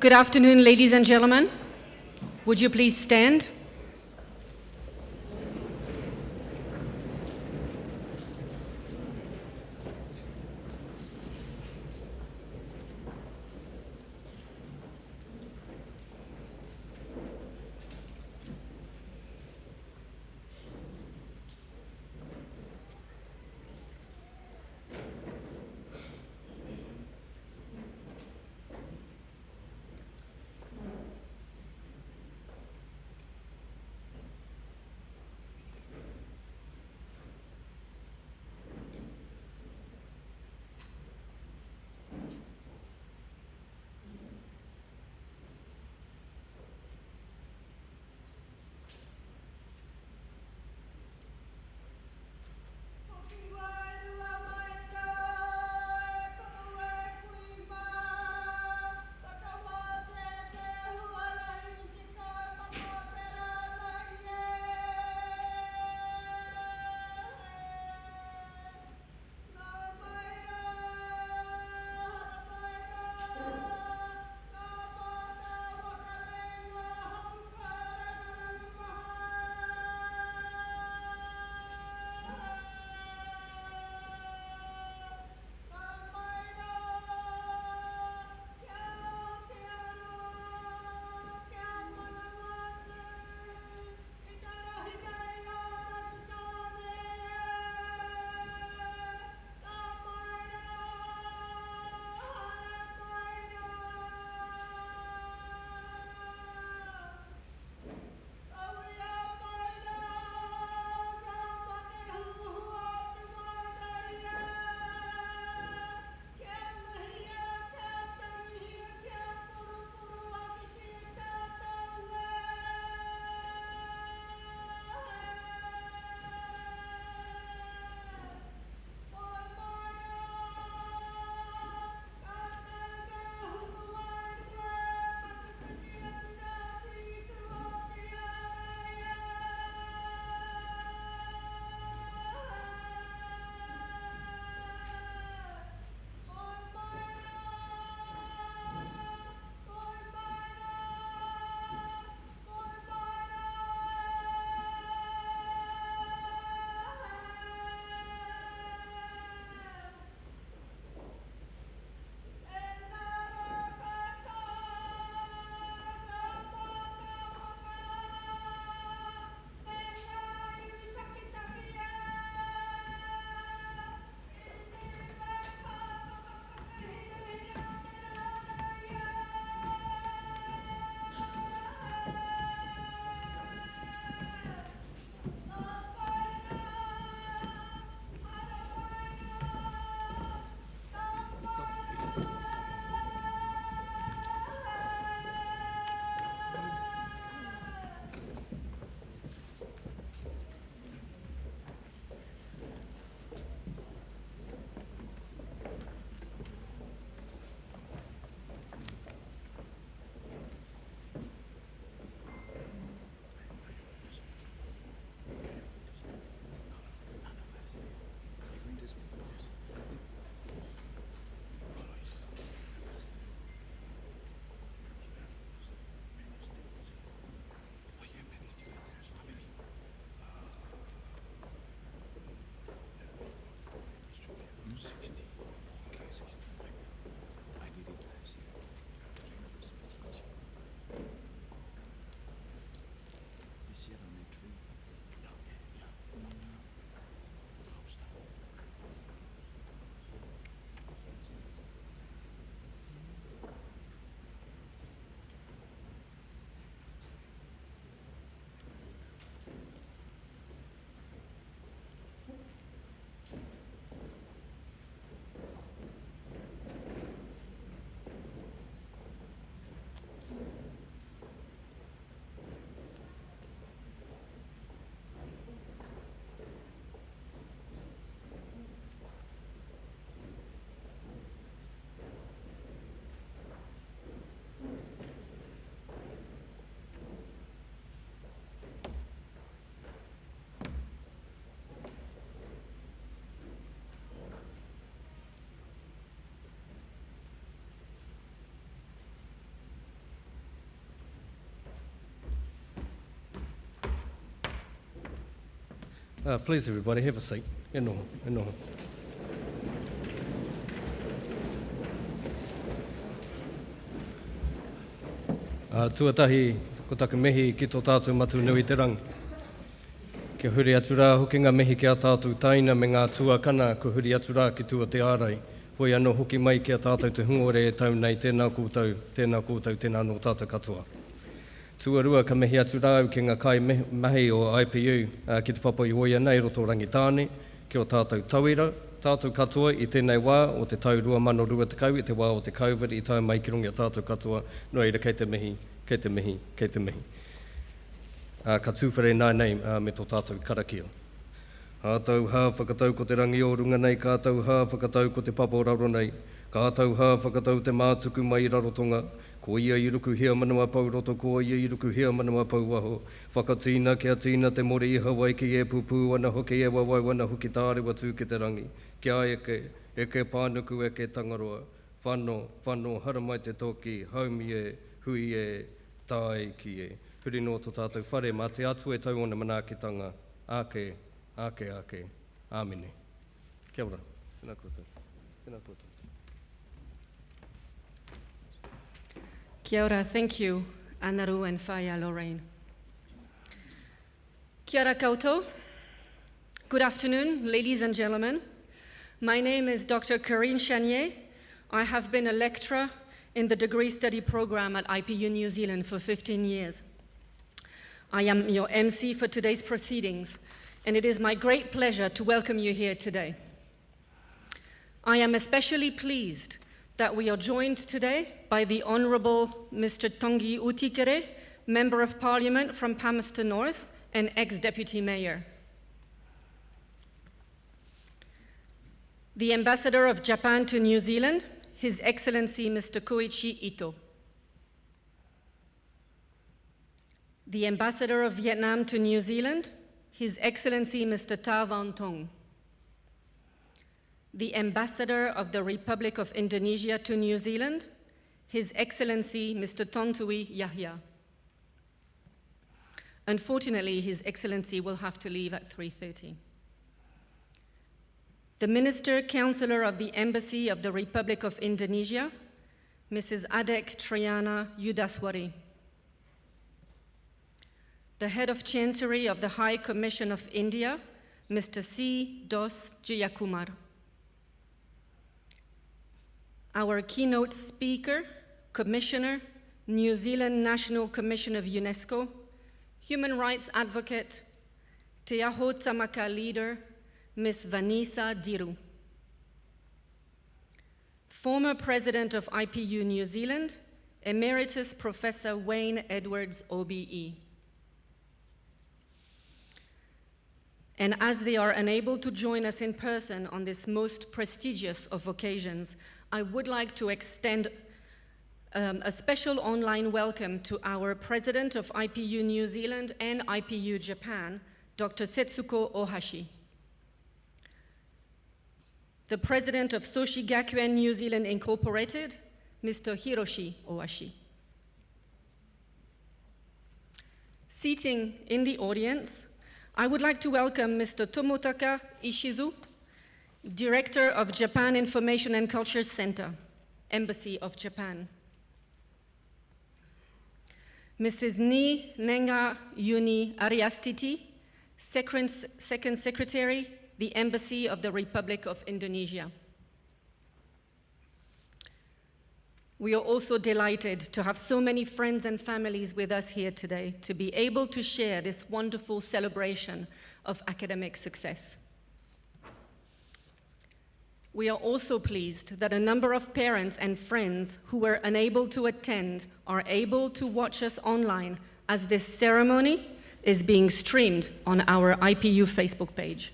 Good afternoon, ladies and gentlemen. Would you please stand? Please, everybody, have a seat. E noho, e noho. Tuatahi, ko taku mehi ki tō tātou matu nui te rangi. Kia huri atu rā hoki ngā mehi ki a tātou taina me ngā tuakana, ko huri atu rā ki tua te ārai. Hoi anō hoki mai ki a tātou te hungore e tau nei tēnā koutou, tēnā no tātou katoa. Tuarua ka mehi atu rā ki ngā kai mahi o IPU ki te papa i hoia nei roto rangi tāne, ki o tātou tauira, tātou katoa i tēnei wā o te tau 2020 i te wā o te COVID i tau mai ki rungi a tātou katoa, no ira kei te mihi, kei te mihi, kei te mihi. Ka tūwhare nei me tō tātou karakia. Tātou hā whakatau ko te rangi o runga nei, kātou hā whakatau ko te papa o raro nei, kātou hā whakatau te mātuku mai i rarotonga, ko ia i ruku hea manua pau roto, ko ia i ruku hea manua pau waho. Whakatīna kia tīna te more i Hawaii ki e pupū, ana hoki e wawai, ana hoki tāre watu ki te rangi. Kia eke pānuku, eke tangaroa, whano, haramai te toki, haumi e, hui e, tāe ki e. Huri no tō tātou whare, mā te atu e tau ona manaakitanga, ake, āmine. Kia ora, tēnā koutou, tēnā koutou. Kia ora, thank you, Anaru and Whaia Lorraine. Kia ora koutou. Good afternoon, ladies and gentlemen. My name is Dr. Corinne Chanier. I have been a lecturer in the degree study program at IPU New Zealand for 15 years. I am your MC for today's proceedings, and it is my great pleasure to welcome you here today. I am especially pleased that we are joined today by the Honourable Mr. Tongi Utikere, Member of Parliament from Palmerston North and ex-Deputy Mayor. The Ambassador of Japan to New Zealand, His Excellency Mr. Koichi Ito. The Ambassador of Vietnam to New Zealand, His Excellency Mr. Ta Van Tong. The Ambassador of the Republic of Indonesia to New Zealand, His Excellency Mr. Tantui Yahya. Unfortunately, His Excellency will have to leave at 3:30. The Minister Councillor of the Embassy of the Republic of Indonesia, Mrs. Adek Triana Yudaswari. The Head of Chancery of the High Commission of India, Mr. C. Dos Jayakumar. Our keynote speaker, Commissioner, New Zealand National Commission of UNESCO, Human Rights Advocate, Te Aho Tamaka Leader, Ms. Vanessa Diru. Former President of IPU New Zealand, Emeritus Professor Wayne Edwards, OBE. And as they are unable to join us in person on this most prestigious of occasions, I would like to extend a special online welcome to our President of IPU New Zealand and IPU Japan, Dr. Setsuko Ohashi. The President of Soshi Gakuen New Zealand Incorporated, Mr. Hiroshi Ohashi. Seating in the audience, I would like to welcome Mr. Tomotaka Ishizu, Director of Japan Information and Culture Center, Embassy of Japan. Mrs. Ni Nenga Yuni Ariastiti, Second Secretary, the Embassy of the Republic of Indonesia. We are also delighted to have so many friends and families with us here today to be able to share this wonderful celebration of academic success. We are also pleased that a number of parents and friends who were unable to attend are able to watch us online as this ceremony is being streamed on our IPU Facebook page.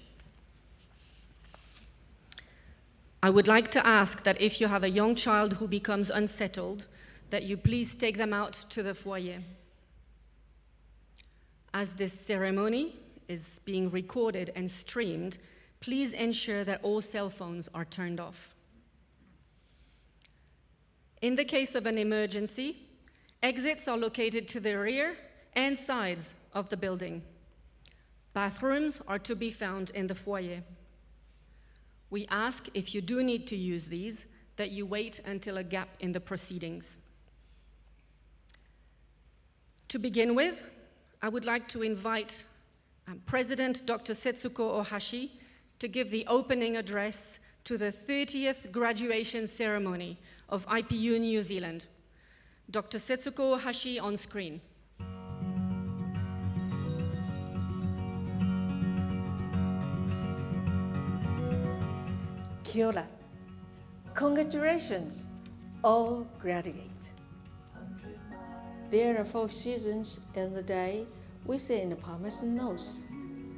I would like to ask that if you have a young child who becomes unsettled, that you please take them out to the foyer. As this ceremony is being recorded and streamed, please ensure that all cell phones are turned off. In the case of an emergency, exits are located to the rear and sides of the building. Bathrooms are to be found in the foyer. We ask if you do need to use these, that you wait until a gap in the proceedings. To begin with, I would like to invite President Dr. Setsuko Ohashi to give the opening address to the 30th graduation ceremony of IPU New Zealand. Dr. Setsuko Ohashi on screen. Kia ora. Congratulations, all graduates. There are 4 seasons in the day we see in the Palmerston Nose.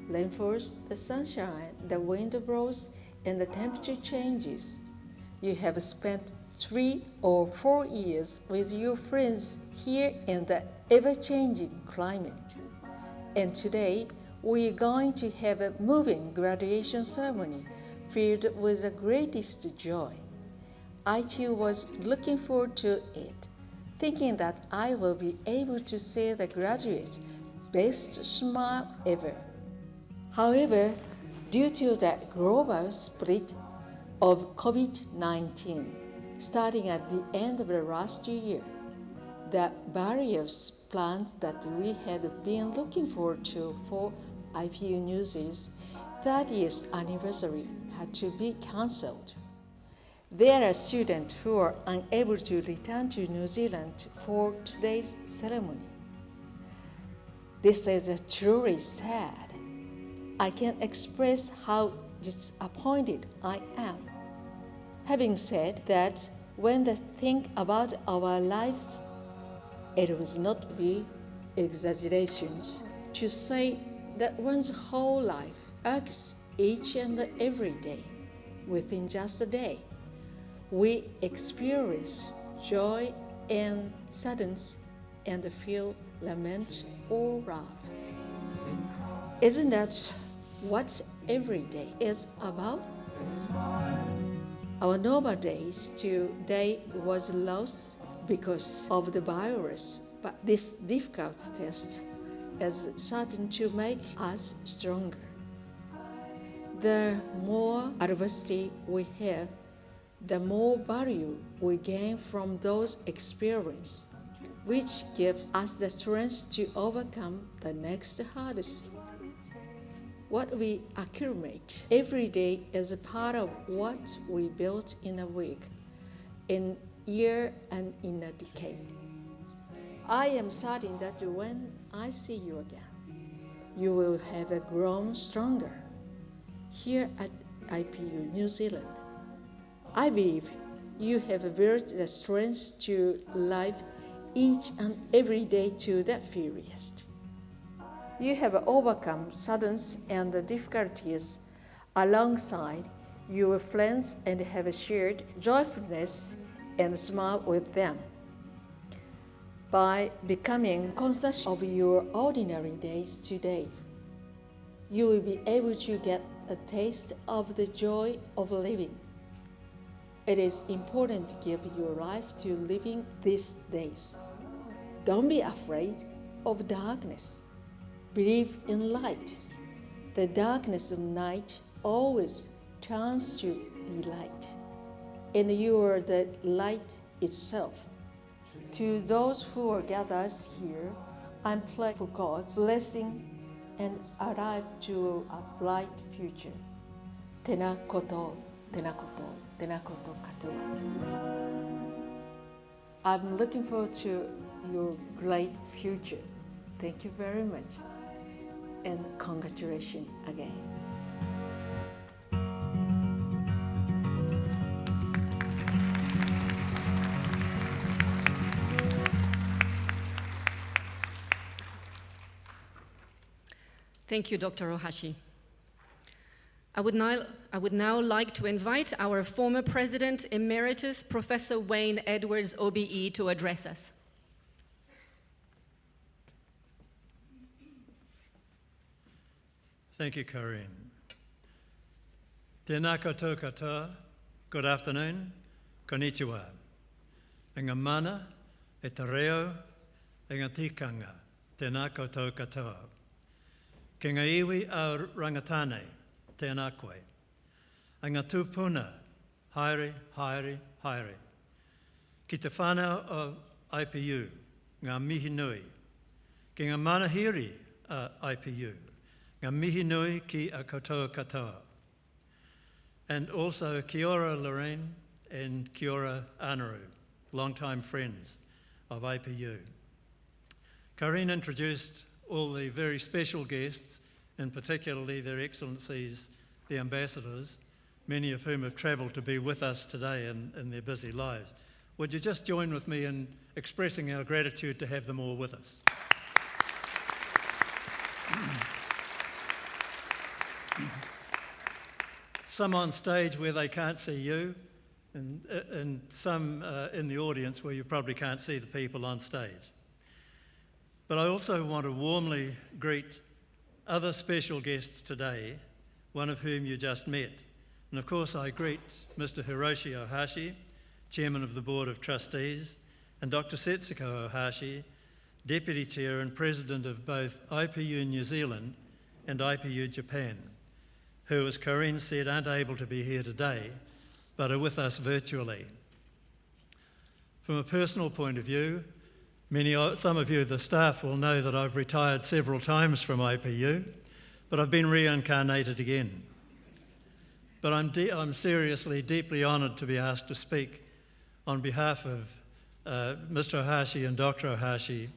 Rain falls, the sunshine, the wind blows, and the temperature changes. You have spent 3 or 4 years with your friends here in the ever-changing climate. And today, we are going to have a moving graduation ceremony filled with the greatest joy. I too was looking forward to it, thinking that I will be able to see the graduates' best smile ever. However, due to the global spread of COVID-19, starting at the end of the last year, the various plans that we had been looking forward to for IPU News's 30th anniversary had to be cancelled. There are students who are unable to return to New Zealand for today's ceremony. This is truly sad. I can't express how disappointed I am. Having said that, when they think about our lives, it will not be exaggerations to say that one's whole life arcs each and every day. Within just a day, we experience joy and sadness and feel lament or wrath. Isn't that what every day is about? Our normal days today was lost because of the virus, but this difficult test is certain to make us stronger. The more adversity we have, the more value we gain from those experiences, which gives us the strength to overcome the next hardest. What we accumulate every day is a part of what we built in a week, in a year, and in a decade. I am certain that when I see you again, you will have grown stronger. Here at IPU New Zealand, I believe you have built the strength to live each and every day to the fullest. You have overcome sadness and difficulties alongside your friends and have shared joyfulness and smile with them. By becoming conscious of your ordinary days today, you will be able to get a taste of the joy of living. It is important to give your life to living these days. Don't be afraid of darkness. Believe in light. The darkness of night always turns to delight, and you are the light itself. To those who are gathered here, I'm praying for God's blessing and arrive to a bright future. Tēnā koto, tēnā koto, tēnā koto katoa. I'm looking forward to your great future. Thank you very much, and congratulations again. Thank you, Dr. Ohashi. I would now like to invite our former President Emeritus, Professor Wayne Edwards, OBE, to address us. Thank you, Corinne. Tēnā koutou katoa, good afternoon, konnichiwa. E ngā mana, e te reo, e ngā tikanga, tēnā koutou katoa. Ki ngā iwi a rangatane, tēnā koe. A ngā tūpuna, haere, haere, haere. Ki te whānau o IPU, ngā mihi nui. Ki ngā manahiri a IPU, ngā mihi nui ki a katoa katoa. And also kia ora Lorraine and kia ora Anaru, long-time friends of IPU. Karine introduced all the very special guests, and particularly their excellencies, the ambassadors, many of whom have travelled to be with us today in their busy lives. Would you just join with me in expressing our gratitude to have them all with us? Some on stage where they can't see you, and some in the audience where you probably can't see the people on stage. But I also want to warmly greet other special guests today, one of whom you just met. And of course I greet Mr. Hiroshi Ohashi, Chairman of the Board of Trustees, and Dr. Setsuko Ohashi, Deputy Chair and President of both IPU New Zealand and IPU Japan, who, as Corinne said, aren't able to be here today, but are with us virtually. From a personal point of view, some of you, the staff, will know that I've retired several times from IPU, but I've been reincarnated again. But I'm seriously, deeply honoured to be asked to speak on behalf of Mr. Ohashi and Dr. Ohashi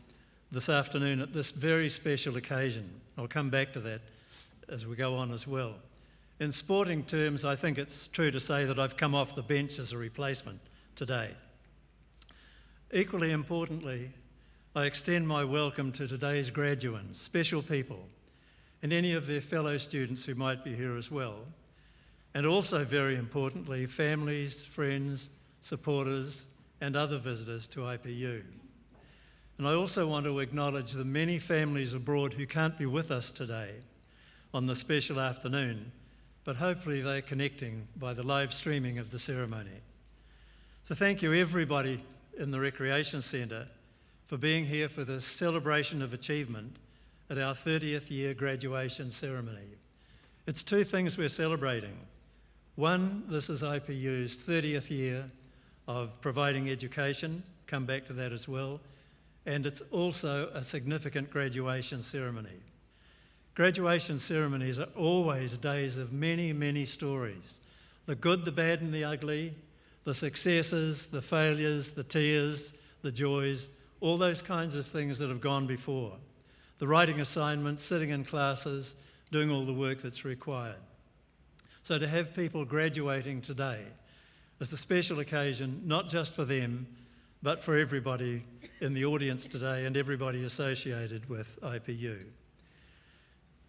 this afternoon at this very special occasion. I'll come back to that as we go on as well. In sporting terms, I think it's true to say that I've come off the bench as a replacement today. Equally importantly, I extend my welcome to today's graduates, special people, and any of their fellow students who might be here as well. And also, very importantly, families, friends, supporters, and other visitors to IPU. And I also want to acknowledge the many families abroad who can't be with us today on this special afternoon, but hopefully they're connecting by the live streaming of the ceremony. So thank you everybody in the Recreation Centre for being here for this celebration of achievement at our 30th year graduation ceremony. It's two things we're celebrating. One, this is IPU's 30th year of providing education, come back to that as well, and it's also a significant graduation ceremony. Graduation ceremonies are always days of many, many stories. The good, the bad and the ugly, the successes, the failures, the tears, the joys, all those kinds of things that have gone before. The writing assignments, sitting in classes, doing all the work that's required. So to have people graduating today is a special occasion, not just for them, but for everybody in the audience today and everybody associated with IPU.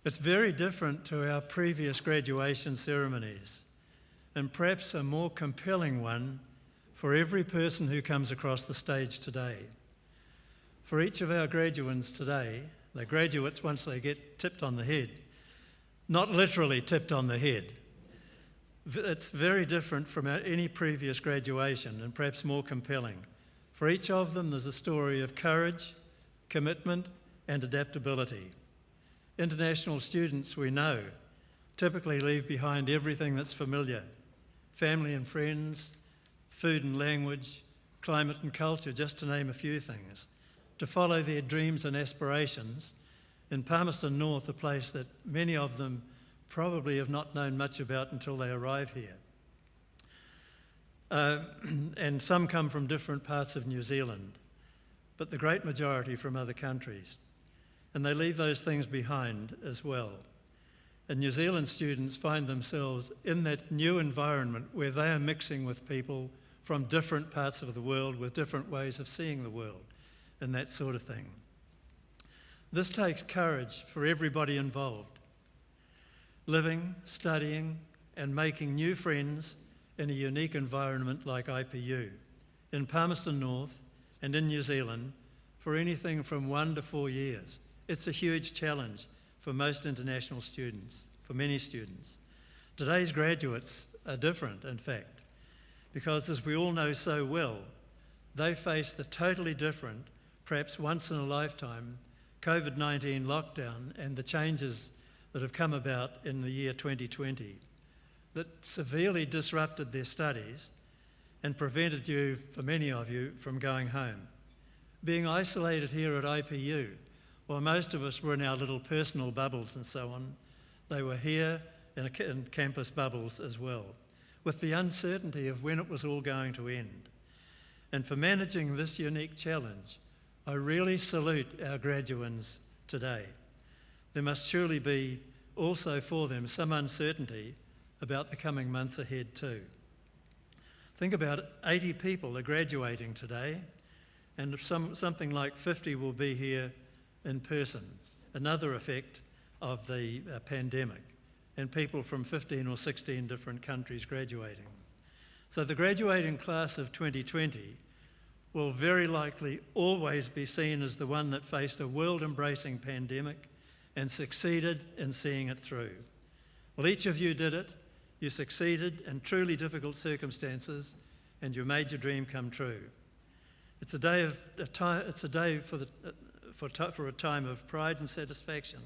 It's very different to our previous graduation ceremonies, and perhaps a more compelling one for every person who comes across the stage today. For each of our graduates today, the graduates, once they get tipped on the head, not literally tipped on the head, it's very different from any previous graduation and perhaps more compelling. For each of them, there's a story of courage, commitment, and adaptability. International students, we know, typically leave behind everything that's familiar: family and friends, food and language, climate and culture, just to name a few things, to follow their dreams and aspirations in Palmerston North, a place that many of them probably have not known much about until they arrive here. And some come from different parts of New Zealand, but the great majority from other countries. And they leave those things behind as well. And New Zealand students find themselves in that new environment where they are mixing with people from different parts of the world with different ways of seeing the world and that sort of thing. This takes courage for everybody involved. Living, studying, and making new friends in a unique environment like IPU, in Palmerston North and in New Zealand, for anything from 1 to 4 years. It's a huge challenge for most international students, for many students. Today's graduates are different, in fact, because as we all know so well, they face the totally different, perhaps once in a lifetime, COVID-19 lockdown and the changes that have come about in the year 2020 that severely disrupted their studies and prevented you, for many of you, from going home. Being isolated here at IPU, while most of us were in our little personal bubbles and so on, they were here in campus bubbles as well, with the uncertainty of when it was all going to end. And for managing this unique challenge, I really salute our graduands today. There must surely be also for them some uncertainty about the coming months ahead too. Think about it, 80 people are graduating today, and something like 50 will be here in person, another effect of the pandemic, and people from 15 or 16 different countries graduating. So the graduating class of 2020 will very likely always be seen as the one that faced a world-embracing pandemic and succeeded in seeing it through. Well, each of you did it. You succeeded in truly difficult circumstances, and you made your dream come true. It's a day for a time of pride and satisfaction.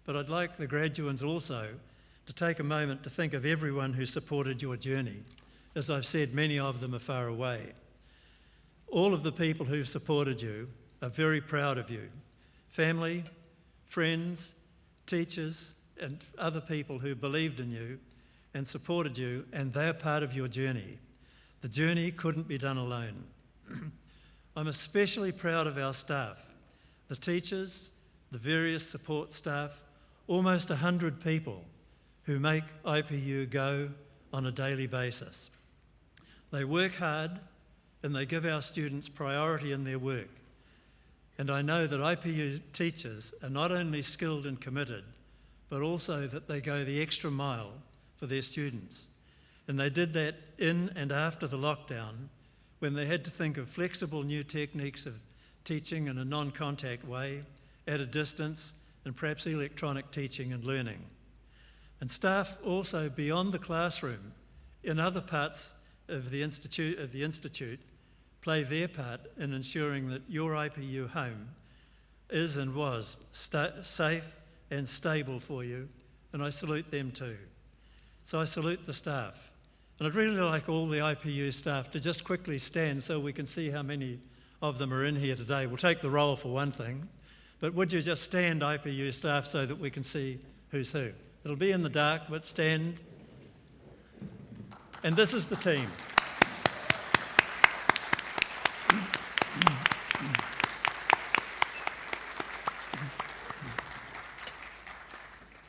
But I'd like the graduands also to take a moment to think of everyone who supported your journey. As I've said, many of them are far away. All of the people who've supported you are very proud of you. Family, friends, teachers, and other people who believed in you and supported you, and they're part of your journey. The journey couldn't be done alone. I'm especially proud of our staff, the teachers, the various support staff, almost 100 people who make IPU go on a daily basis. They work hard and they give our students priority in their work. And I know that IPU teachers are not only skilled and committed, but also that they go the extra mile for their students. And they did that in and after the lockdown, when they had to think of flexible new techniques of teaching in a non-contact way, at a distance, and perhaps electronic teaching and learning. And staff also beyond the classroom, in other parts of the Institute, play their part in ensuring that your IPU home is and was safe and stable for you, and I salute them too. So I salute the staff. And I'd really like all the IPU staff to just quickly stand so we can see how many of them are in here today. We'll take the roll for one thing, but would you just stand, IPU staff, so that we can see who's who? It'll be in the dark, but stand. And this is the team.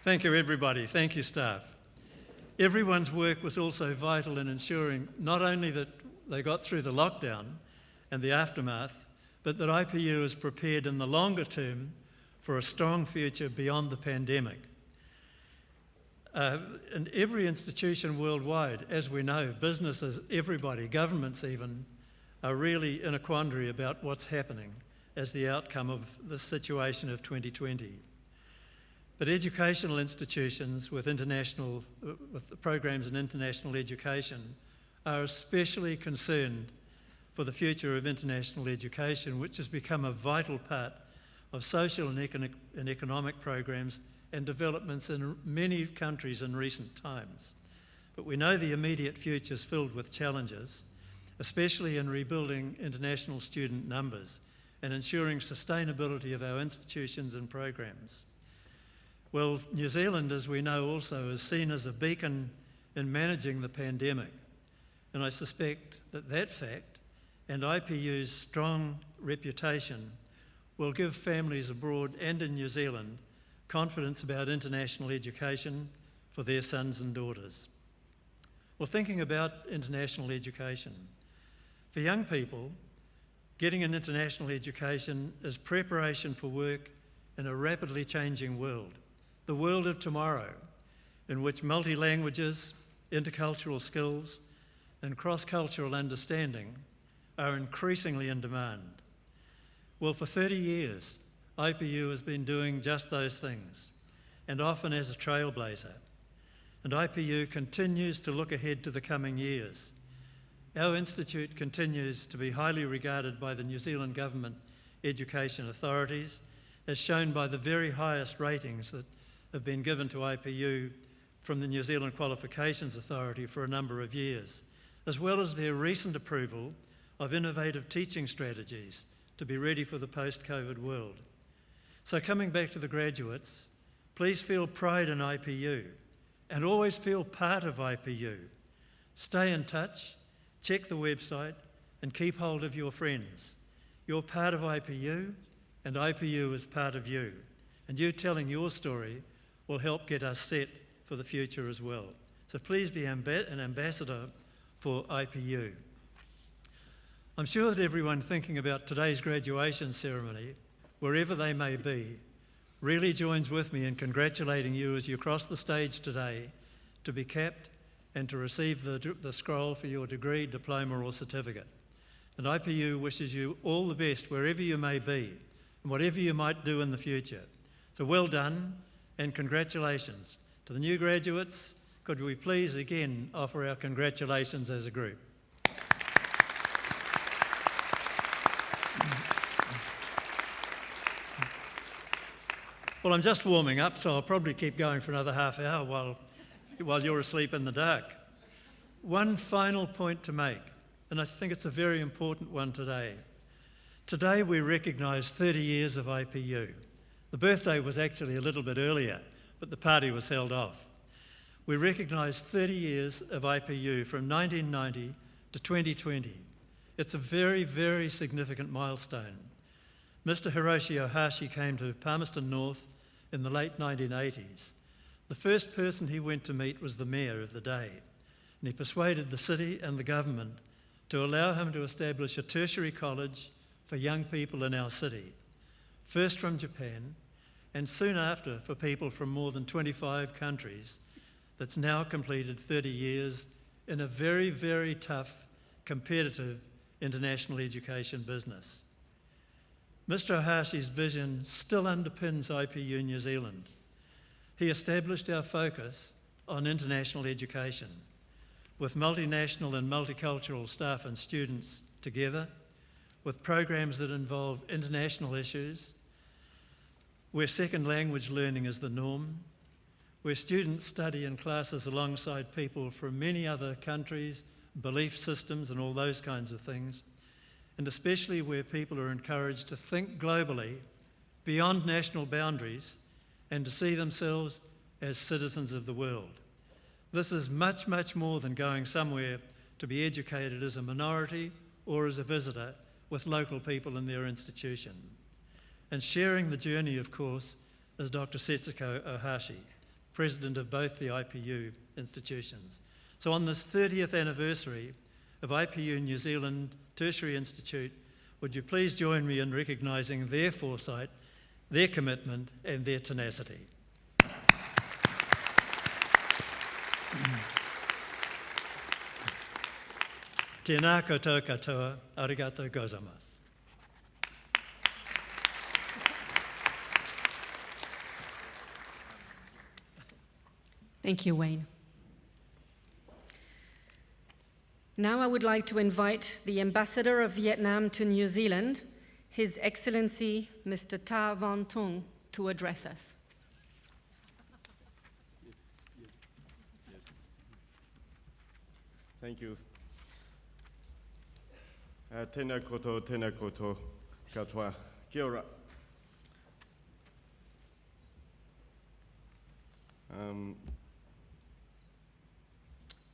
Thank you, everybody. Thank you, staff. Everyone's work was also vital in ensuring not only that they got through the lockdown and the aftermath, but that IPU is prepared in the longer term for a strong future beyond the pandemic. And every institution worldwide, as we know, businesses, everybody, governments even, are really in a quandary about what's happening as the outcome of the situation of 2020. But educational institutions with programs in international education are especially concerned for the future of international education, which has become a vital part of social and economic programs and developments in many countries in recent times. But we know the immediate future is filled with challenges, especially in rebuilding international student numbers and ensuring sustainability of our institutions and programs. Well, New Zealand, as we know also, is seen as a beacon in managing the pandemic. And I suspect that that fact and IPU's strong reputation will give families abroad and in New Zealand confidence about international education for their sons and daughters. Well, thinking about international education, for young people, getting an international education is preparation for work in a rapidly changing world, the world of tomorrow, in which multi-languages, intercultural skills, and cross-cultural understanding are increasingly in demand. Well, for 30 years, IPU has been doing just those things, and often as a trailblazer. And IPU continues to look ahead to the coming years. Our institute continues to be highly regarded by the New Zealand Government education authorities, as shown by the very highest ratings that have been given to IPU from the New Zealand Qualifications Authority for a number of years, as well as their recent approval of innovative teaching strategies to be ready for the post-COVID world. So coming back to the graduates, please feel pride in IPU and always feel part of IPU. Stay in touch, check the website, and keep hold of your friends. You're part of IPU, and IPU is part of you. And you telling your story will help get us set for the future as well. So please be an ambassador for IPU. I'm sure that everyone thinking about today's graduation ceremony, wherever they may be, really joins with me in congratulating you as you cross the stage today to be capped and to receive the scroll for your degree, diploma or certificate. And IPU wishes you all the best wherever you may be and whatever you might do in the future. So well done and congratulations. To the new graduates, could we please again offer our congratulations as a group. Well, I'm just warming up, so I'll probably keep going for another half hour while you're asleep in the dark. One final point to make, and I think it's a very important one today. Today we recognise 30 years of IPU. The birthday was actually a little bit earlier, but the party was held off. We recognise 30 years of IPU from 1990 to 2020. It's a very, very significant milestone. Mr. Hiroshi Ohashi came to Palmerston North in the late 1980s. The first person he went to meet was the mayor of the day, and he persuaded the city and the government to allow him to establish a tertiary college for young people in our city, first from Japan, and soon after for people from more than 25 countries, that's now completed 30 years in a very, very tough, competitive international education business. Mr. Ohashi's vision still underpins IPU New Zealand. He established our focus on international education, with multinational and multicultural staff and students together, with programs that involve international issues, where second language learning is the norm, where students study in classes alongside people from many other countries, belief systems and all those kinds of things, and especially where people are encouraged to think globally, beyond national boundaries, and to see themselves as citizens of the world. This is much, much more than going somewhere to be educated as a minority or as a visitor with local people in their institution. And sharing the journey, of course, is Dr. Setsuko Ohashi, president of both the IPU institutions. So on this 30th anniversary of IPU New Zealand Tertiary Institute, would you please join me in recognising their foresight, their commitment and their tenacity. Tēnā koutou katoa, arigatou gozaimasu. Thank you, Wayne. Now I would like to invite the Ambassador of Vietnam to New Zealand, His Excellency Mr. Ta Van Tung, to address us. Yes. Thank you. Tēnā koutou katoa. Kia ora.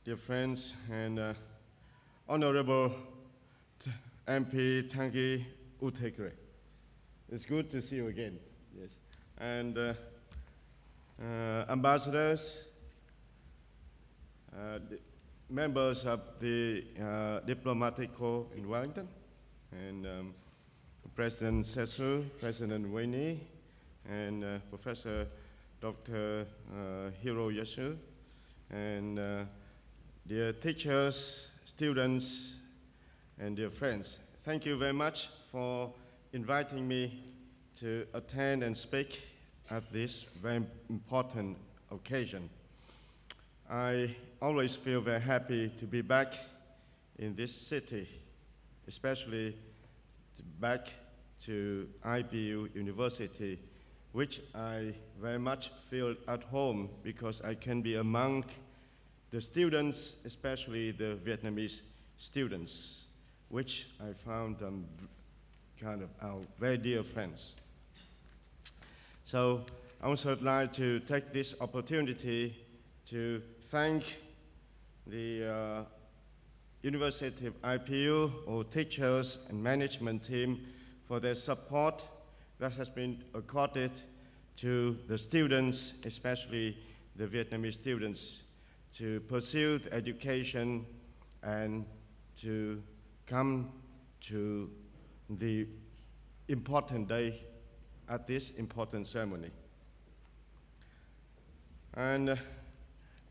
Dear friends and Honorable MP Tangi Utekre, it's good to see you again. Yes, and ambassadors, members of the diplomatic corps in Wellington, and President Sesu, President Wayne, and Professor Dr. Hiro Yasu, and dear teachers, students, and dear friends. Thank you very much for inviting me to attend and speak at this very important occasion. I always feel very happy to be back in this city, especially back to IPU University, which I very much feel at home because I can be among the students, especially the Vietnamese students, which I found kind of our very dear friends. So I also would like to take this opportunity to thank the University of IPU, or teachers and management team, for their support that has been accorded to the students, especially the Vietnamese students, to pursue education and to come to the important day at this important ceremony. And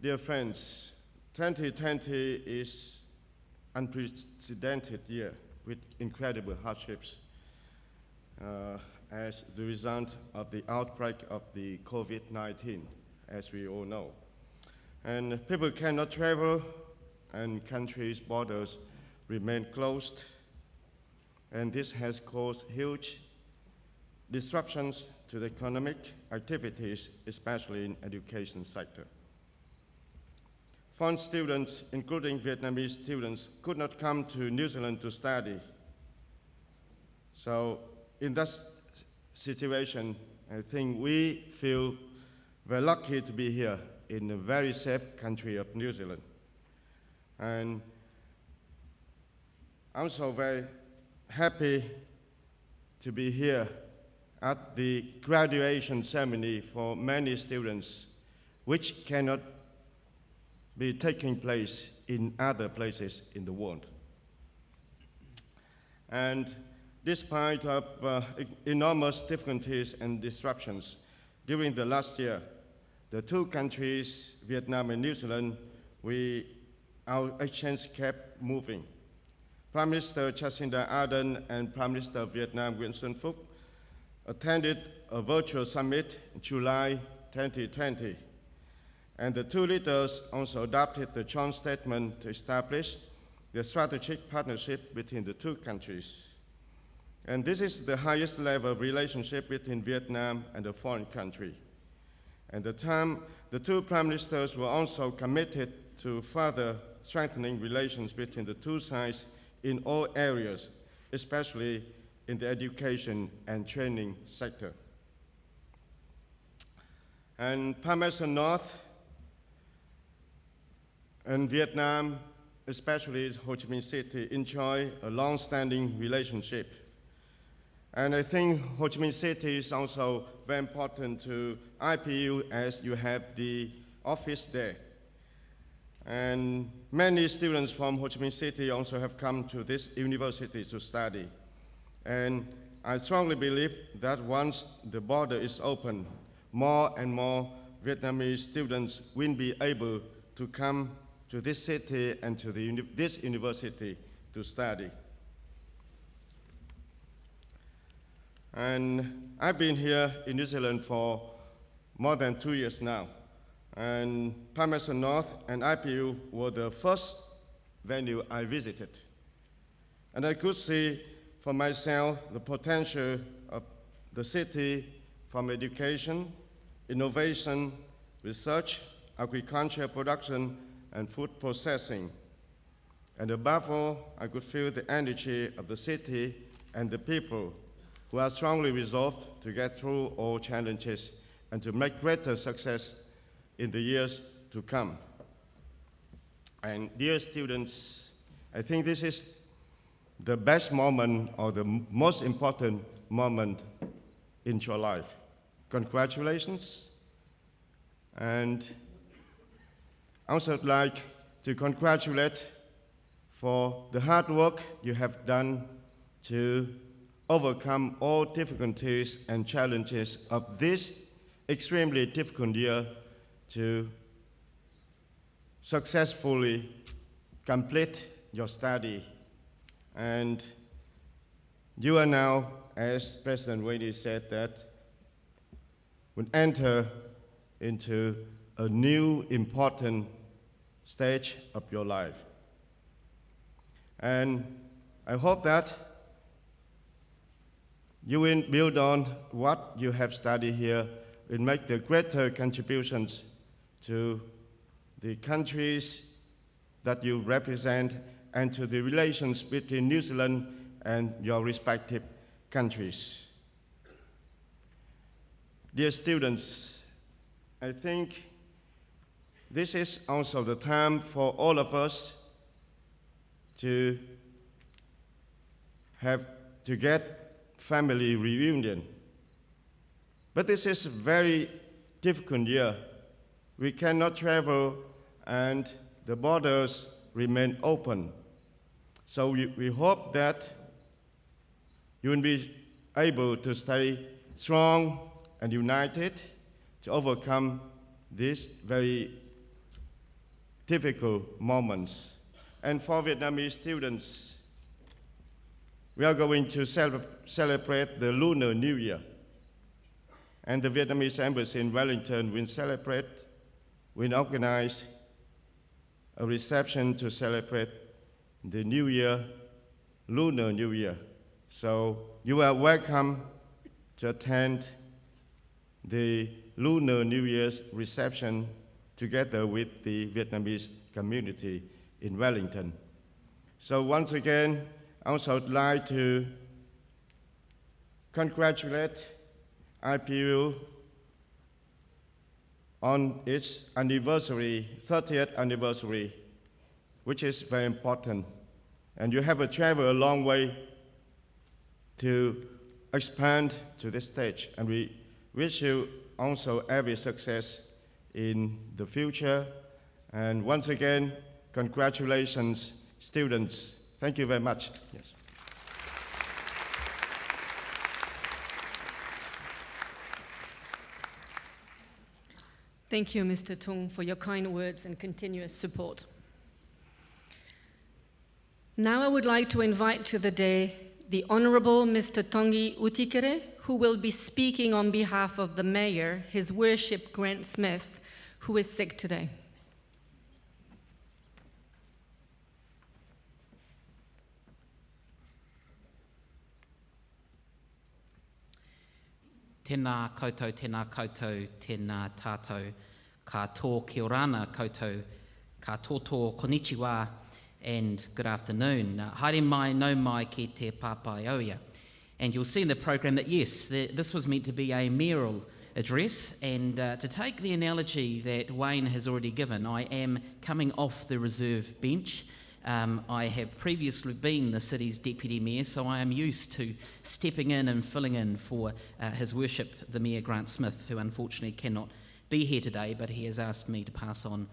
dear friends, 2020 is unprecedented year with incredible hardships as the result of the outbreak of the COVID-19, as we all know. And people cannot travel, and countries' borders remain closed, and this has caused huge disruptions to the economic activities, especially in education sector. Foreign students, including Vietnamese students, could not come to New Zealand to study. So in that situation, I think we feel very lucky to be here in a very safe country of New Zealand. And I'm also very happy to be here at the graduation ceremony for many students, which cannot be taking place in other places in the world. And despite of enormous difficulties and disruptions during the last year, the two countries, Vietnam and New Zealand, our exchange kept moving. Prime Minister Jacinda Ardern and Prime Minister of Vietnam Nguyen Xuan Phuc attended a virtual summit in July 2020. And the two leaders also adopted the joint statement to establish the strategic partnership between the two countries. And this is the highest level of relationship between Vietnam and a foreign country. And the two prime ministers were also committed to further strengthening relations between the two sides in all areas, especially in the education and training sector. And Palmerston North and Vietnam, especially Ho Chi Minh City, enjoy a long-standing relationship. And I think Ho Chi Minh City is also very important to IPU as you have the office there. And many students from Ho Chi Minh City also have come to this university to study. And I strongly believe that once the border is open, more and more Vietnamese students will be able to come to this city and to this university to study. And I've been here in New Zealand for more than 2 years now. And Palmerston North and IPU were the first venue I visited. And I could see for myself the potential of the city from education, innovation, research, agriculture production, and food processing. And above all, I could feel the energy of the city and the people who are strongly resolved to get through all challenges and to make greater success in the years to come. And dear students, I think this is the best moment or the most important moment in your life. Congratulations. And I also would like to congratulate for the hard work you have done to overcome all difficulties and challenges of this extremely difficult year to successfully complete your study. And you are now, as President Wayne said, that will enter into a new important stage of your life. And I hope that you will build on what you have studied here and make the greater contributions to the countries that you represent and to the relations between New Zealand and your respective countries. Dear students, I think this is also the time for all of us to get family reunion. But this is a very difficult year. We cannot travel and the borders remain open. So we hope that you will be able to stay strong and united to overcome these very difficult moments. And for Vietnamese students, we are going to celebrate the Lunar New Year. And the Vietnamese Embassy in Wellington will organize a reception to celebrate the New Year, Lunar New Year. So you are welcome to attend the Lunar New Year's reception together with the Vietnamese community in Wellington. So once again, I also would like to congratulate IPU on its anniversary, 30th anniversary, which is very important. And you have traveled a long way to expand to this stage. And we wish you also every success in the future. And once again, congratulations, students. Thank you very much. Yes. Thank you, Mr. Tung, for your kind words and continuous support. Now I would like to invite to the day the Honourable Mr. Tongi Utikere, who will be speaking on behalf of the Mayor, His Worship Grant Smith, who is sick today. Tēnā koutou, tēnā tātou, ka tō kia orana koutou, ka tōtō konnichiwa, and good afternoon. Haere mai, nau mai ki te pāpai auia. And you'll see in the program that yes, this was meant to be a mayoral address, and to take the analogy that Wayne has already given, I am coming off the reserve bench. I have previously been the city's deputy mayor, so I am used to stepping in and filling in for His Worship, the Mayor Grant Smith, who unfortunately cannot be here today, but he has asked me to pass on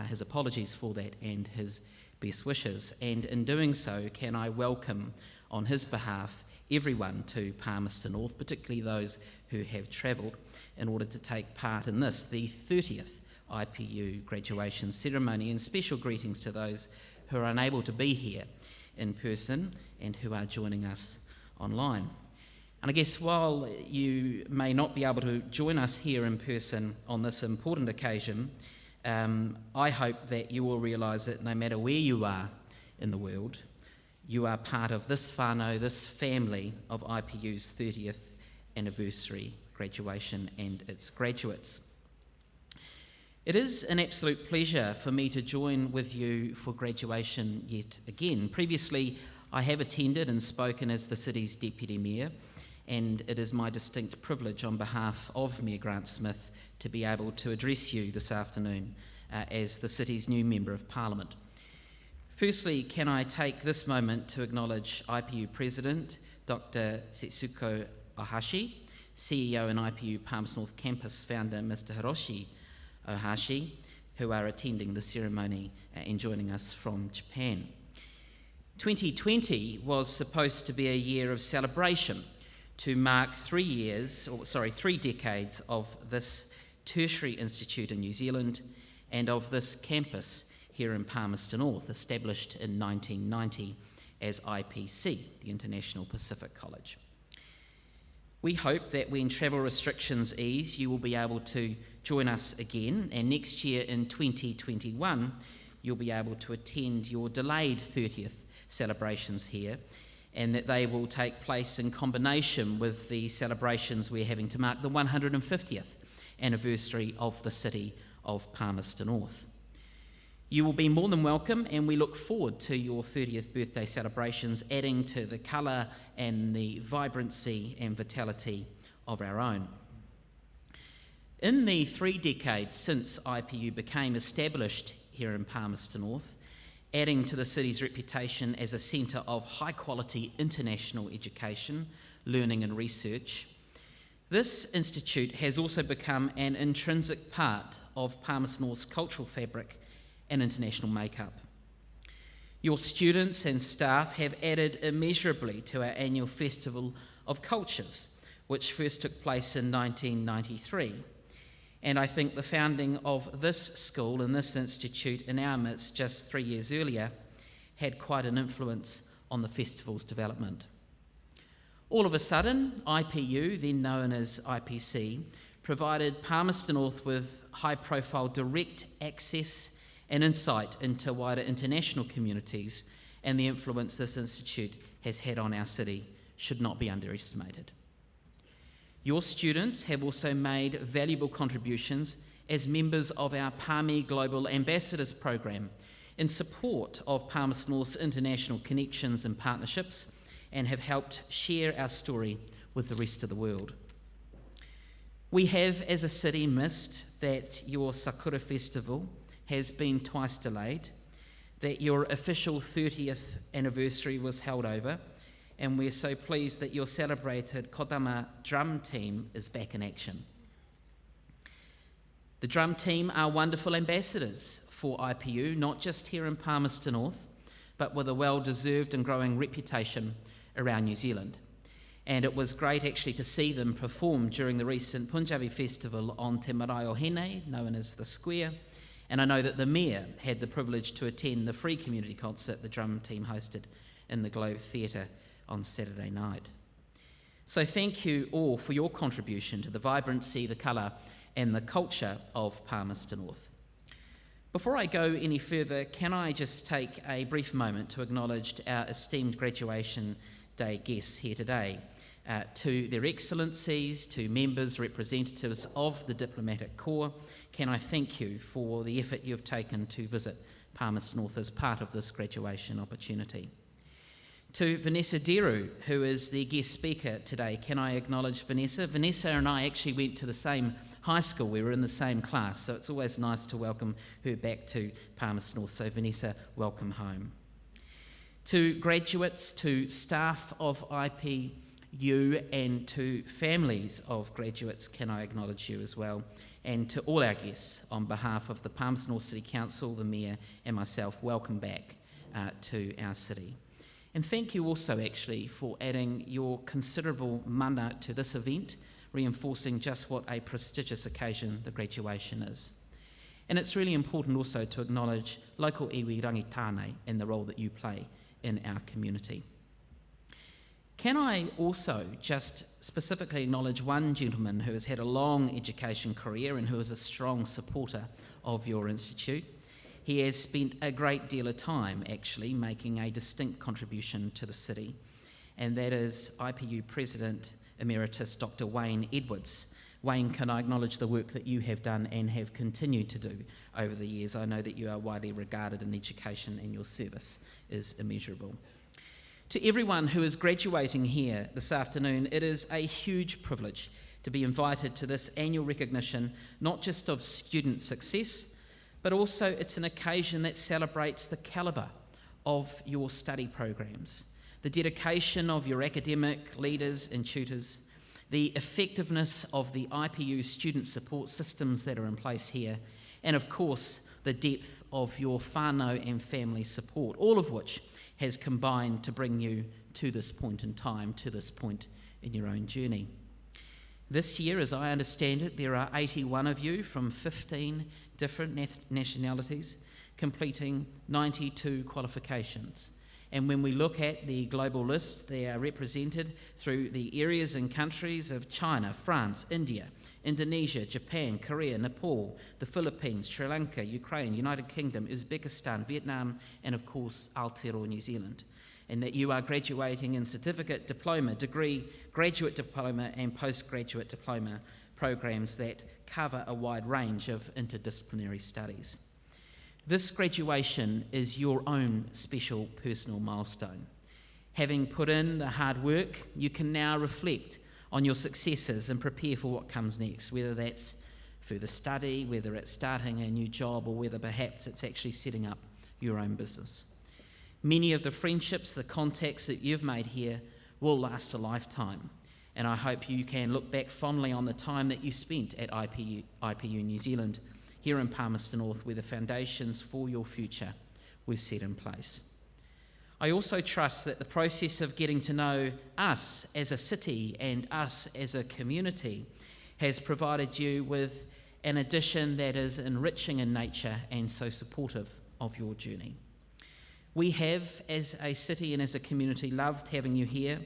his apologies for that and his best wishes. And in doing so, can I welcome on his behalf everyone to Palmerston North, particularly those who have travelled in order to take part in this, the 30th IPU graduation ceremony, and special greetings to those who are unable to be here in person and who are joining us online. And I guess while you may not be able to join us here in person on this important occasion, I hope that you will realise that no matter where you are in the world, you are part of this whānau, this family of IPU's 30th anniversary graduation and its graduates. It is an absolute pleasure for me to join with you for graduation yet again. Previously, I have attended and spoken as the city's Deputy Mayor, and it is my distinct privilege on behalf of Mayor Grant Smith to be able to address you this afternoon as the city's new Member of Parliament. Firstly, can I take this moment to acknowledge IPU President Dr. Setsuko Ohashi, CEO and IPU Palmerston North Campus founder Mr. Hiroshi Ohashi, who are attending the ceremony and joining us from Japan. 2020 was supposed to be a year of celebration to mark 3 decades of this tertiary institute in New Zealand and of this campus here in Palmerston North, established in 1990 as IPC, the International Pacific College. We hope that when travel restrictions ease, you will be able to join us again, and next year in 2021, you'll be able to attend your delayed 30th celebrations here, and that they will take place in combination with the celebrations we're having to mark the 150th anniversary of the city of Palmerston North. You will be more than welcome, and we look forward to your 30th birthday celebrations, adding to the colour and the vibrancy and vitality of our own. In the 3 decades since IPU became established here in Palmerston North, adding to the city's reputation as a centre of high-quality international education, learning and research, this institute has also become an intrinsic part of Palmerston North's cultural fabric and international makeup. Your students and staff have added immeasurably to our annual Festival of Cultures, which first took place in 1993. And I think the founding of this school and this institute in our midst just 3 years earlier had quite an influence on the festival's development. All of a sudden, IPU, then known as IPC, provided Palmerston North with high-profile direct access and insight into wider international communities, and the influence this institute has had on our city should not be underestimated. Your students have also made valuable contributions as members of our Palmy Global Ambassadors program in support of Palmerston North's international connections and partnerships, and have helped share our story with the rest of the world. We have, as a city, missed that your Sakura Festival has been twice delayed, that your official 30th anniversary was held over, and we're so pleased that your celebrated Kodama drum team is back in action. The drum team are wonderful ambassadors for IPU, not just here in Palmerston North, but with a well-deserved and growing reputation around New Zealand. And it was great actually to see them perform during the recent Punjabi festival on Te Marae o Hene, known as the Square, and I know that the Mayor had the privilege to attend the free community concert the drum team hosted in the Globe Theatre on Saturday night. So thank you all for your contribution to the vibrancy, the colour and the culture of Palmerston North. Before I go any further, can I just take a brief moment to acknowledge our esteemed graduation day guests here today, to their excellencies, to members, representatives of the Diplomatic Corps. Can I thank you for the effort you've taken to visit Palmerston North as part of this graduation opportunity. To Vanessa Deru, who is the guest speaker today, can I acknowledge Vanessa? Vanessa and I actually went to the same high school. We were in the same class, so it's always nice to welcome her back to Palmerston North. So Vanessa, welcome home. To graduates, to staff of IPU and to families of graduates, can I acknowledge you as well? And to all our guests, on behalf of the Palmerston North City Council, the Mayor and myself, welcome back to our city. And thank you also actually for adding your considerable mana to this event, reinforcing just what a prestigious occasion the graduation is. And it's really important also to acknowledge local iwi rangitane and the role that you play in our community. Can I also just specifically acknowledge one gentleman who has had a long education career and who is a strong supporter of your institute? He has spent a great deal of time actually making a distinct contribution to the city, and that is IPU President Emeritus Dr. Wayne Edwards. Wayne, can I acknowledge the work that you have done and have continued to do over the years? I know that you are widely regarded in education and your service is immeasurable. To everyone who is graduating here this afternoon, it is a huge privilege to be invited to this annual recognition, not just of student success, but also it's an occasion that celebrates the calibre of your study programs, the dedication of your academic leaders and tutors, the effectiveness of the IPU student support systems that are in place here, and of course the depth of your whānau and family support, all of which has combined to bring you to this point in time, to this point in your own journey. This year, as I understand it, there are 81 of you from 15 different nationalities completing 92 qualifications. And when we look at the global list, they are represented through the areas and countries of China, France, India, Indonesia, Japan, Korea, Nepal, the Philippines, Sri Lanka, Ukraine, United Kingdom, Uzbekistan, Vietnam, and of course Aotearoa, New Zealand. and that you are graduating in certificate, diploma, degree, graduate diploma and postgraduate diploma programs that cover a wide range of interdisciplinary studies. This graduation is your own special personal milestone. Having put in the hard work, you can now reflect on your successes and prepare for what comes next, whether that's further study, whether it's starting a new job, or whether perhaps it's actually setting up your own business. Many of the friendships, the contacts that you've made here will last a lifetime, and I hope you can look back fondly on the time that you spent at IPU New Zealand, here in Palmerston North, where the foundations for your future were set in place. I also trust that the process of getting to know us as a city and us as a community has provided you with an addition that is enriching in nature and so supportive of your journey. We have, as a city and as a community, loved having you here.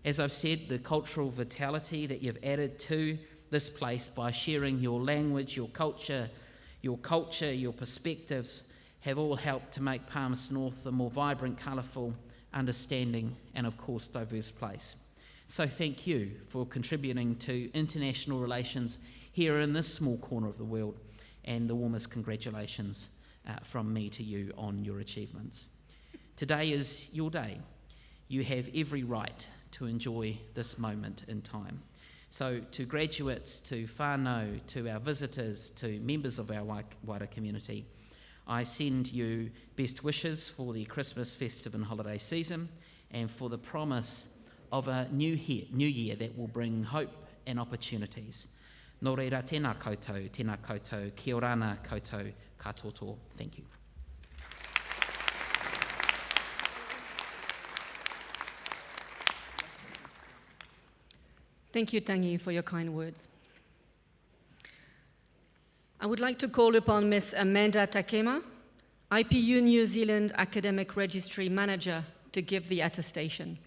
As I've said, the cultural vitality that you've added to this place by sharing your language, your culture, your perspectives, have all helped to make Palmerston North a more vibrant, colourful, understanding and, of course, diverse place. So thank you for contributing to international relations here in this small corner of the world, and the warmest congratulations from me to you on your achievements. Today is your day. You have every right to enjoy this moment in time. So to graduates, to whānau, to our visitors, to members of our wider community, I send you best wishes for the Christmas festive and holiday season, and for the promise of a new year that will bring hope and opportunities. Nō reira, tēnā koutou, kia orana koutou, katoto. Thank you. Thank you, Tangi, for your kind words. I would like to call upon Ms. Amanda Takema, IPU New Zealand Academic Registry Manager, to give the attestation.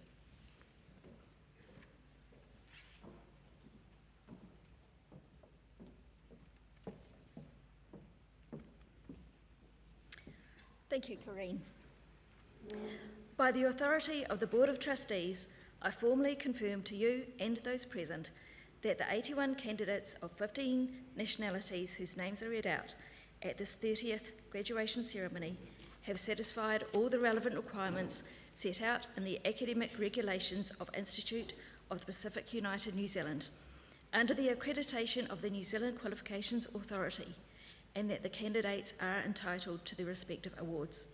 Thank you, Corrine. By the authority of the Board of Trustees, I formally confirm to you and those present that the 81 candidates of 15 nationalities whose names are read out at this 30th graduation ceremony have satisfied all the relevant requirements set out in the academic regulations of Institute of the Pacific United New Zealand under the accreditation of the New Zealand Qualifications Authority, and that the candidates are entitled to their respective awards.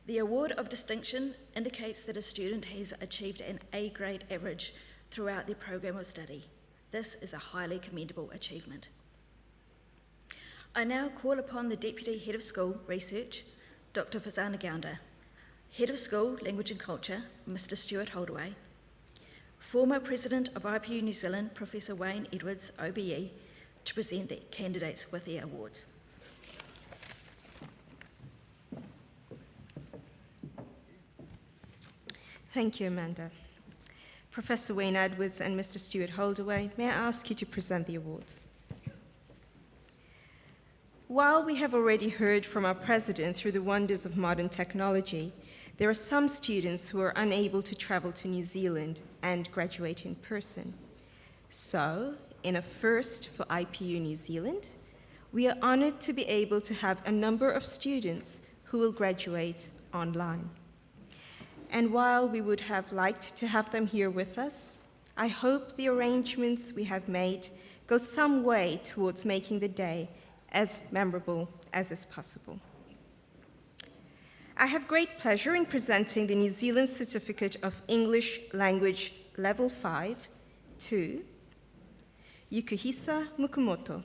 The award of distinction indicates that a student has achieved an A grade average throughout their program of study. This is a highly commendable achievement. I now call upon the Deputy Head of School Research, Dr. Fazana Gounder, Head of School Language and Culture, Mr. Stuart Holdaway, former President of IPU New Zealand, Professor Wayne Edwards, OBE, to present the candidates with their awards. Thank you, Amanda. Professor Wayne Edwards and Mr. Stuart Holdaway, may I ask you to present the awards? While we have already heard from our president through the wonders of modern technology, there are some students who are unable to travel to New Zealand and graduate in person. So, in a first for IPU New Zealand, we are honored to be able to have a number of students who will graduate online. And while we would have liked to have them here with us, I hope the arrangements we have made go some way towards making the day as memorable as is possible. I have great pleasure in presenting the New Zealand Certificate of English Language Level 5 to Yukihisa Mukumoto.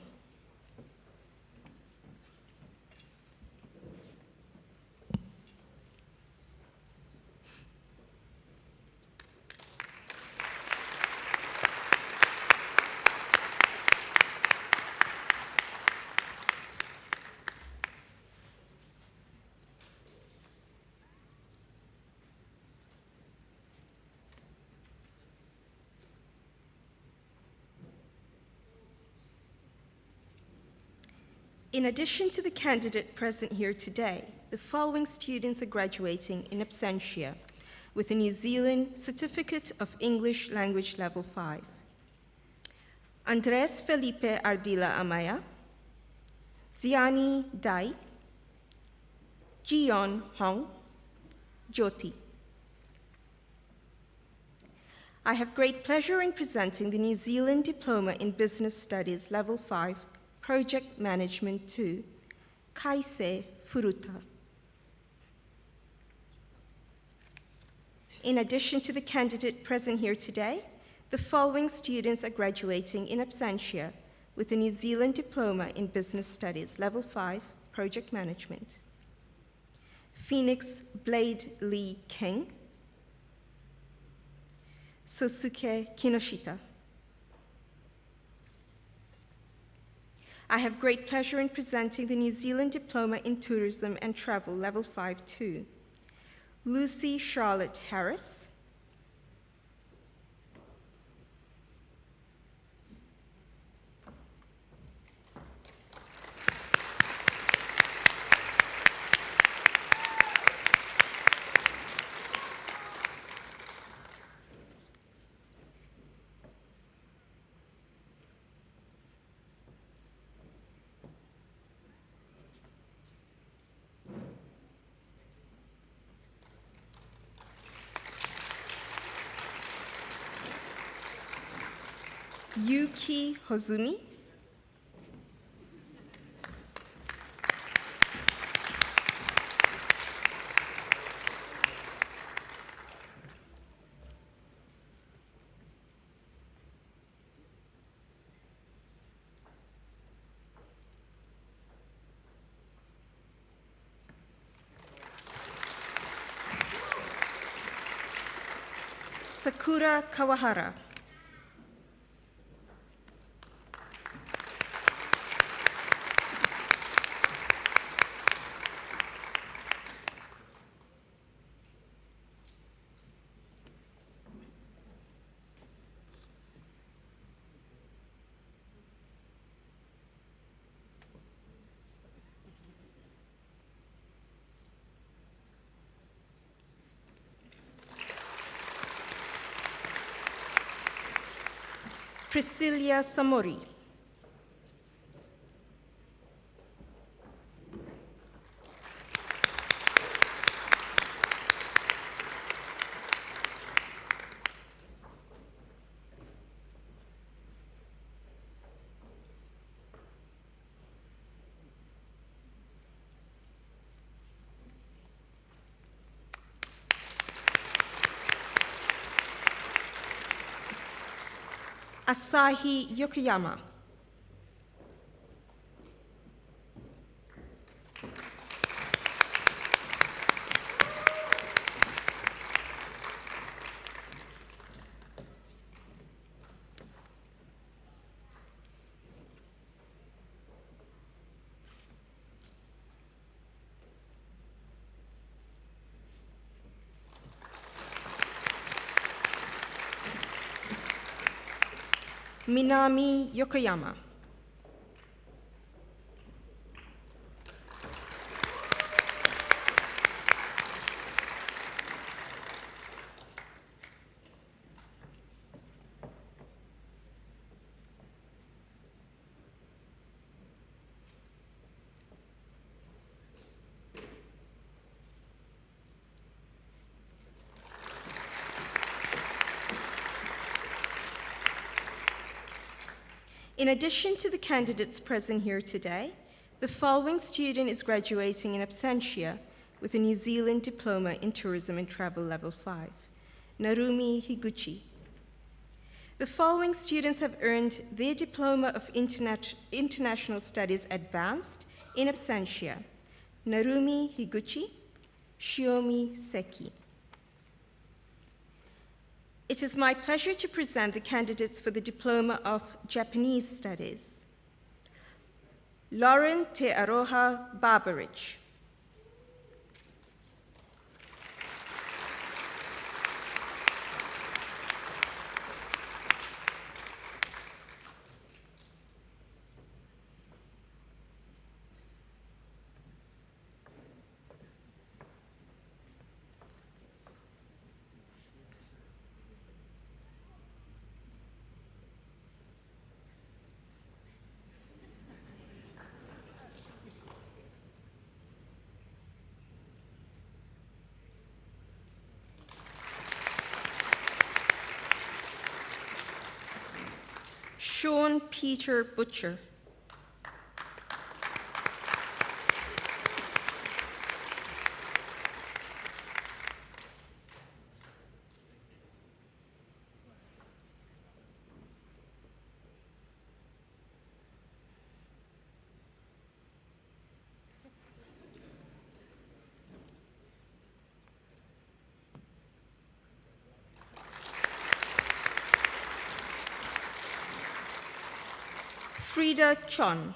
In addition to the candidate present here today, the following students are graduating in absentia with a New Zealand Certificate of English Language Level 5. Andres Felipe Ardila Amaya, Ziani Dai, Jion Hong, Jyoti. I have great pleasure in presenting the New Zealand Diploma in Business Studies Level 5, Project Management 2, Kaise Furuta. In addition to the candidate present here today, the following students are graduating in absentia with a New Zealand Diploma in Business Studies Level 5, Project Management. Phoenix Blade Lee King, Sosuke Kinoshita. I have great pleasure in presenting the New Zealand Diploma in Tourism and Travel Level 5 2. Lucy Charlotte Harris, Yuki Hozumi, Sakura Kawahara, Priscilla Samori, Asahi Yokoyama, Minami Yokoyama, In addition to the candidates present here today, the following student is graduating in absentia with a New Zealand Diploma in Tourism and Travel Level 5, Narumi Higuchi. The following students have earned their Diploma of International Studies Advanced in absentia, Narumi Higuchi, Shiomi Seki. It is my pleasure to present the candidates for the Diploma of Japanese Studies. Lauren Te Aroha Barbarich. Sean Peter Butcher. Frida Chon.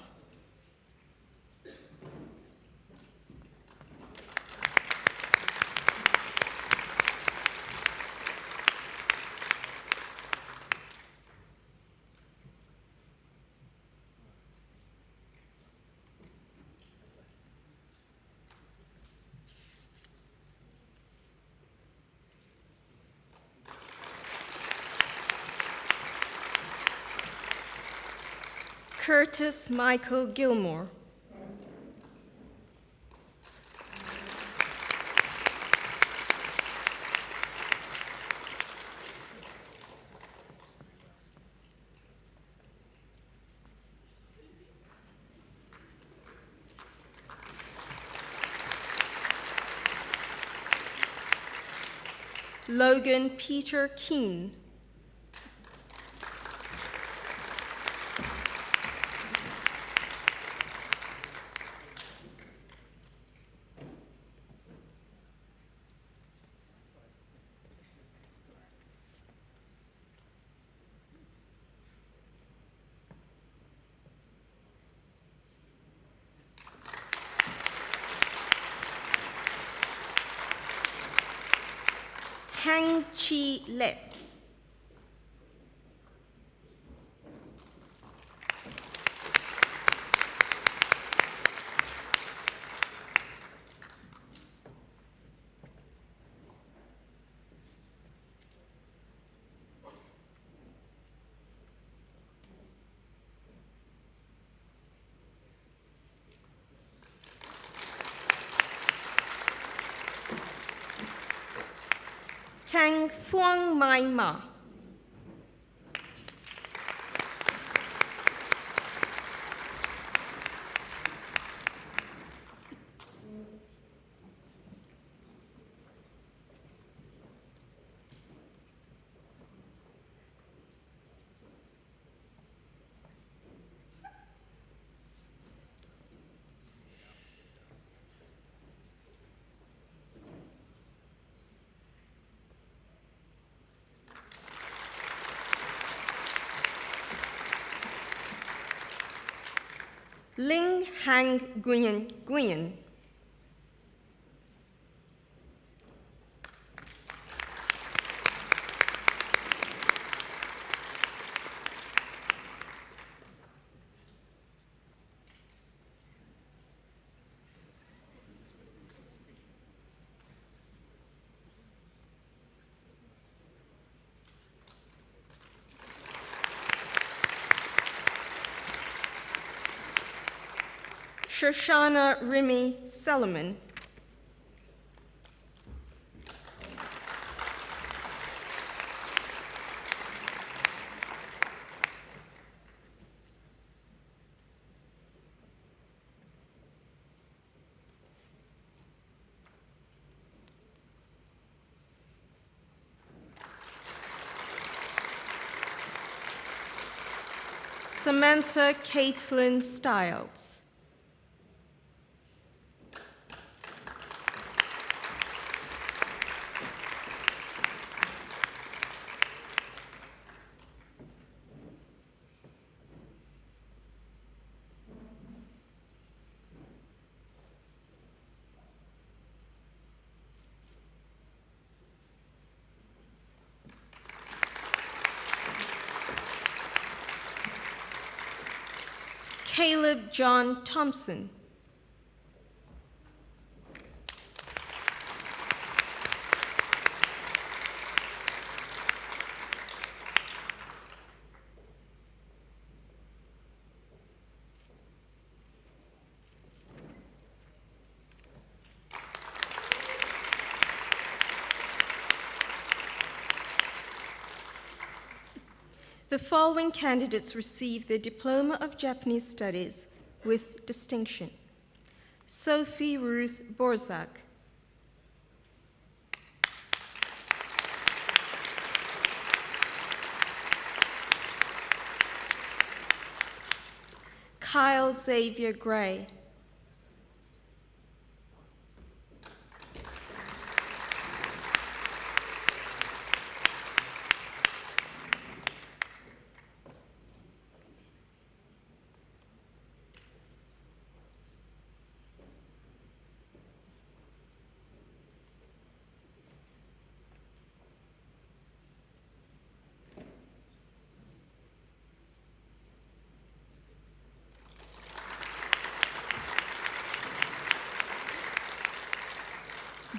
Curtis Michael Gilmore. Logan Peter Keane. Hang Chi Lep. Tang Phuong Mai Ma. Ling Hang Nguyen Nguyen. Shoshana Remy Solomon. Samantha Caitlin Stiles. Caleb John Thompson. The following candidates received their Diploma of Japanese Studies with distinction. Sophie Ruth Borzak. Kyle Xavier Gray.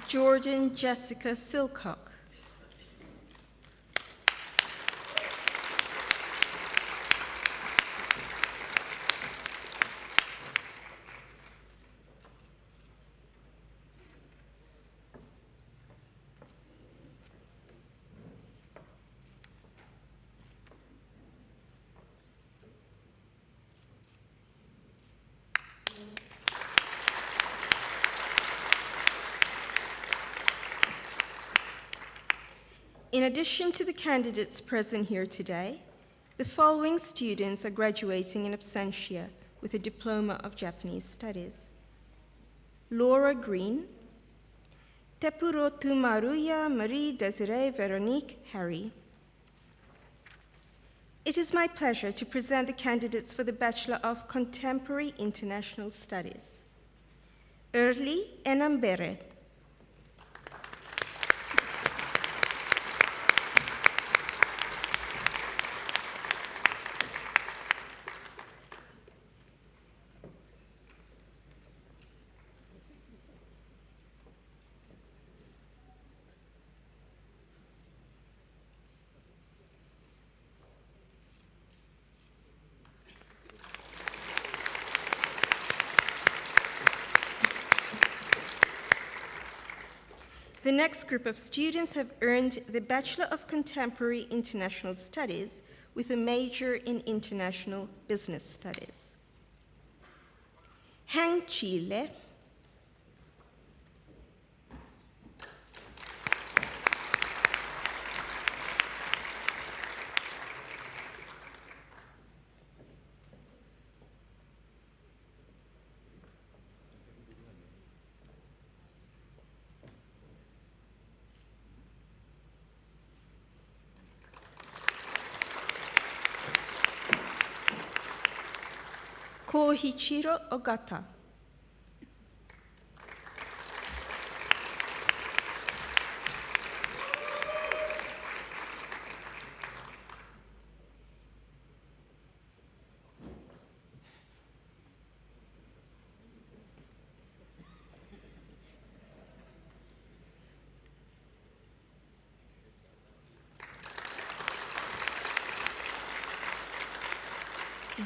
Jordan Jessica Silcock. In addition to the candidates present here today, the following students are graduating in absentia with a Diploma of Japanese Studies. Laura Green, Tepurotu Maruya Marie Desiree Veronique Harry. It is my pleasure to present the candidates for the Bachelor of Contemporary International Studies. Early Enambere. The next group of students have earned the Bachelor of Contemporary International Studies with a major in International Business Studies. Hang Chile. Koichiro Ogata.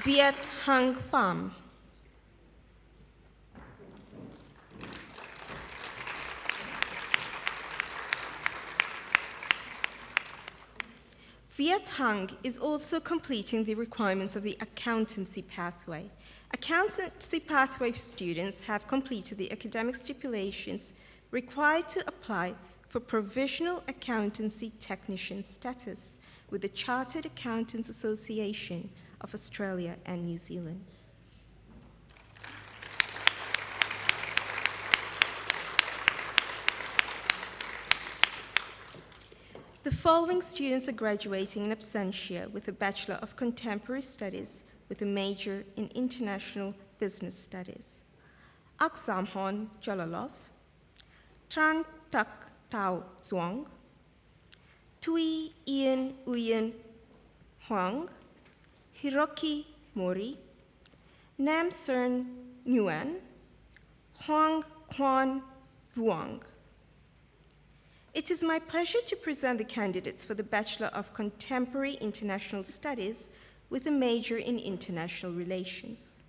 Viet Hang Pham. Viet Hang is also completing the requirements of the accountancy pathway. Accountancy pathway students have completed the academic stipulations required to apply for Provisional Accountancy Technician status with the Chartered Accountants Association of Australia and New Zealand. The following students are graduating in absentia with a Bachelor of Contemporary Studies with a major in International Business Studies. Aksamhon Jalalov, Tran Tak Tao Zhuang, Tui Ian Uyen Huang, Hiroki Mori, Nam Cern Nguyen, Huang Quan Vuong. It is my pleasure to present the candidates for the Bachelor of Contemporary International Studies with a major in International Relations.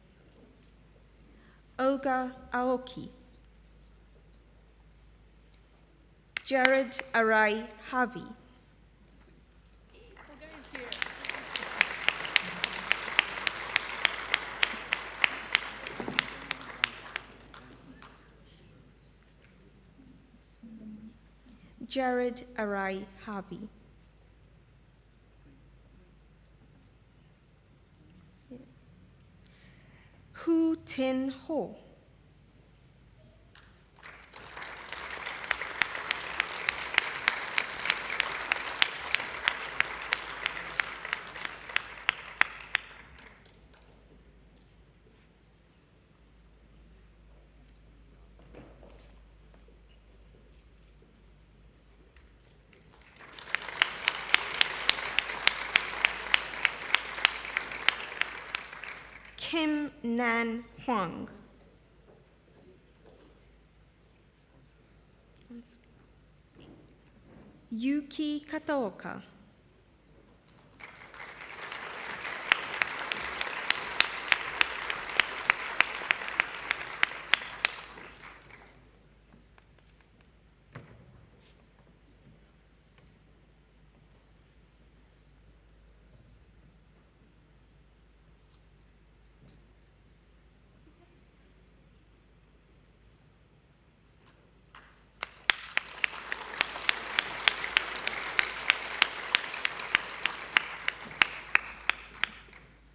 Oga Aoki, Jared Arai Havi, Jared Arai Harvey. Hu Tin Ho. Kim Nan Huang. Yuki Kataoka.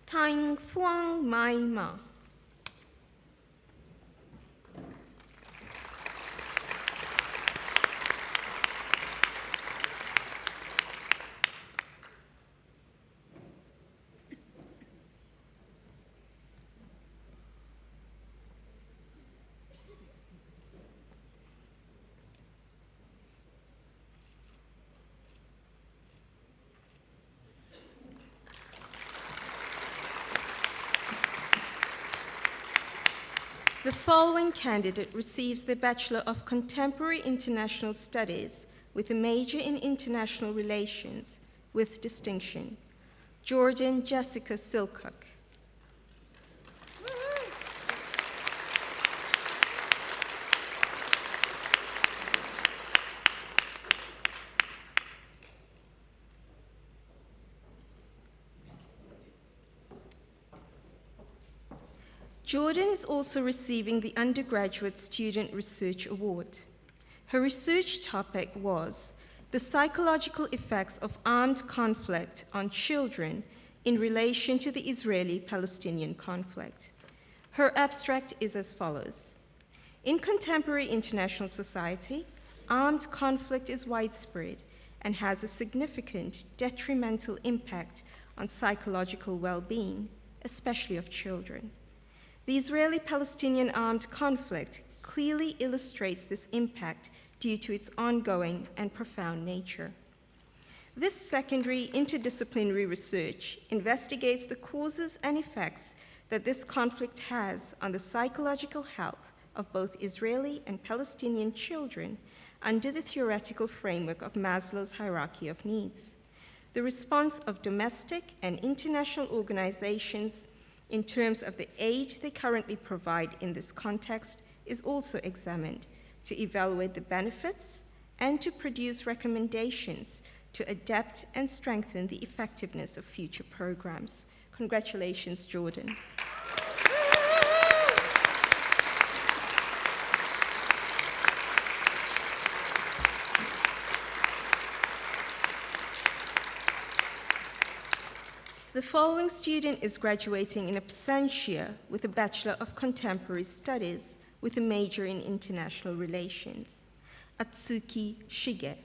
Tang Phuong Mai Ma. The following candidate receives the Bachelor of Contemporary International Studies with a major in International Relations with distinction. Jordan Jessica Silcock. Jordan is also receiving the Undergraduate Student Research Award. Her research topic was the psychological effects of armed conflict on children in relation to the Israeli-Palestinian conflict. Her abstract is as follows. In contemporary international society, armed conflict is widespread and has a significant detrimental impact on psychological well-being, especially of children. The Israeli-Palestinian armed conflict clearly illustrates this impact due to its ongoing and profound nature. This secondary interdisciplinary research investigates the causes and effects that this conflict has on the psychological health of both Israeli and Palestinian children under the theoretical framework of Maslow's hierarchy of needs. The response of domestic and international organizations in terms of the aid they currently provide in this context is also examined to evaluate the benefits and to produce recommendations to adapt and strengthen the effectiveness of future programs. Congratulations, Jordan. The following student is graduating in absentia with a Bachelor of Contemporary Studies with a major in International Relations. Atsuki Shige.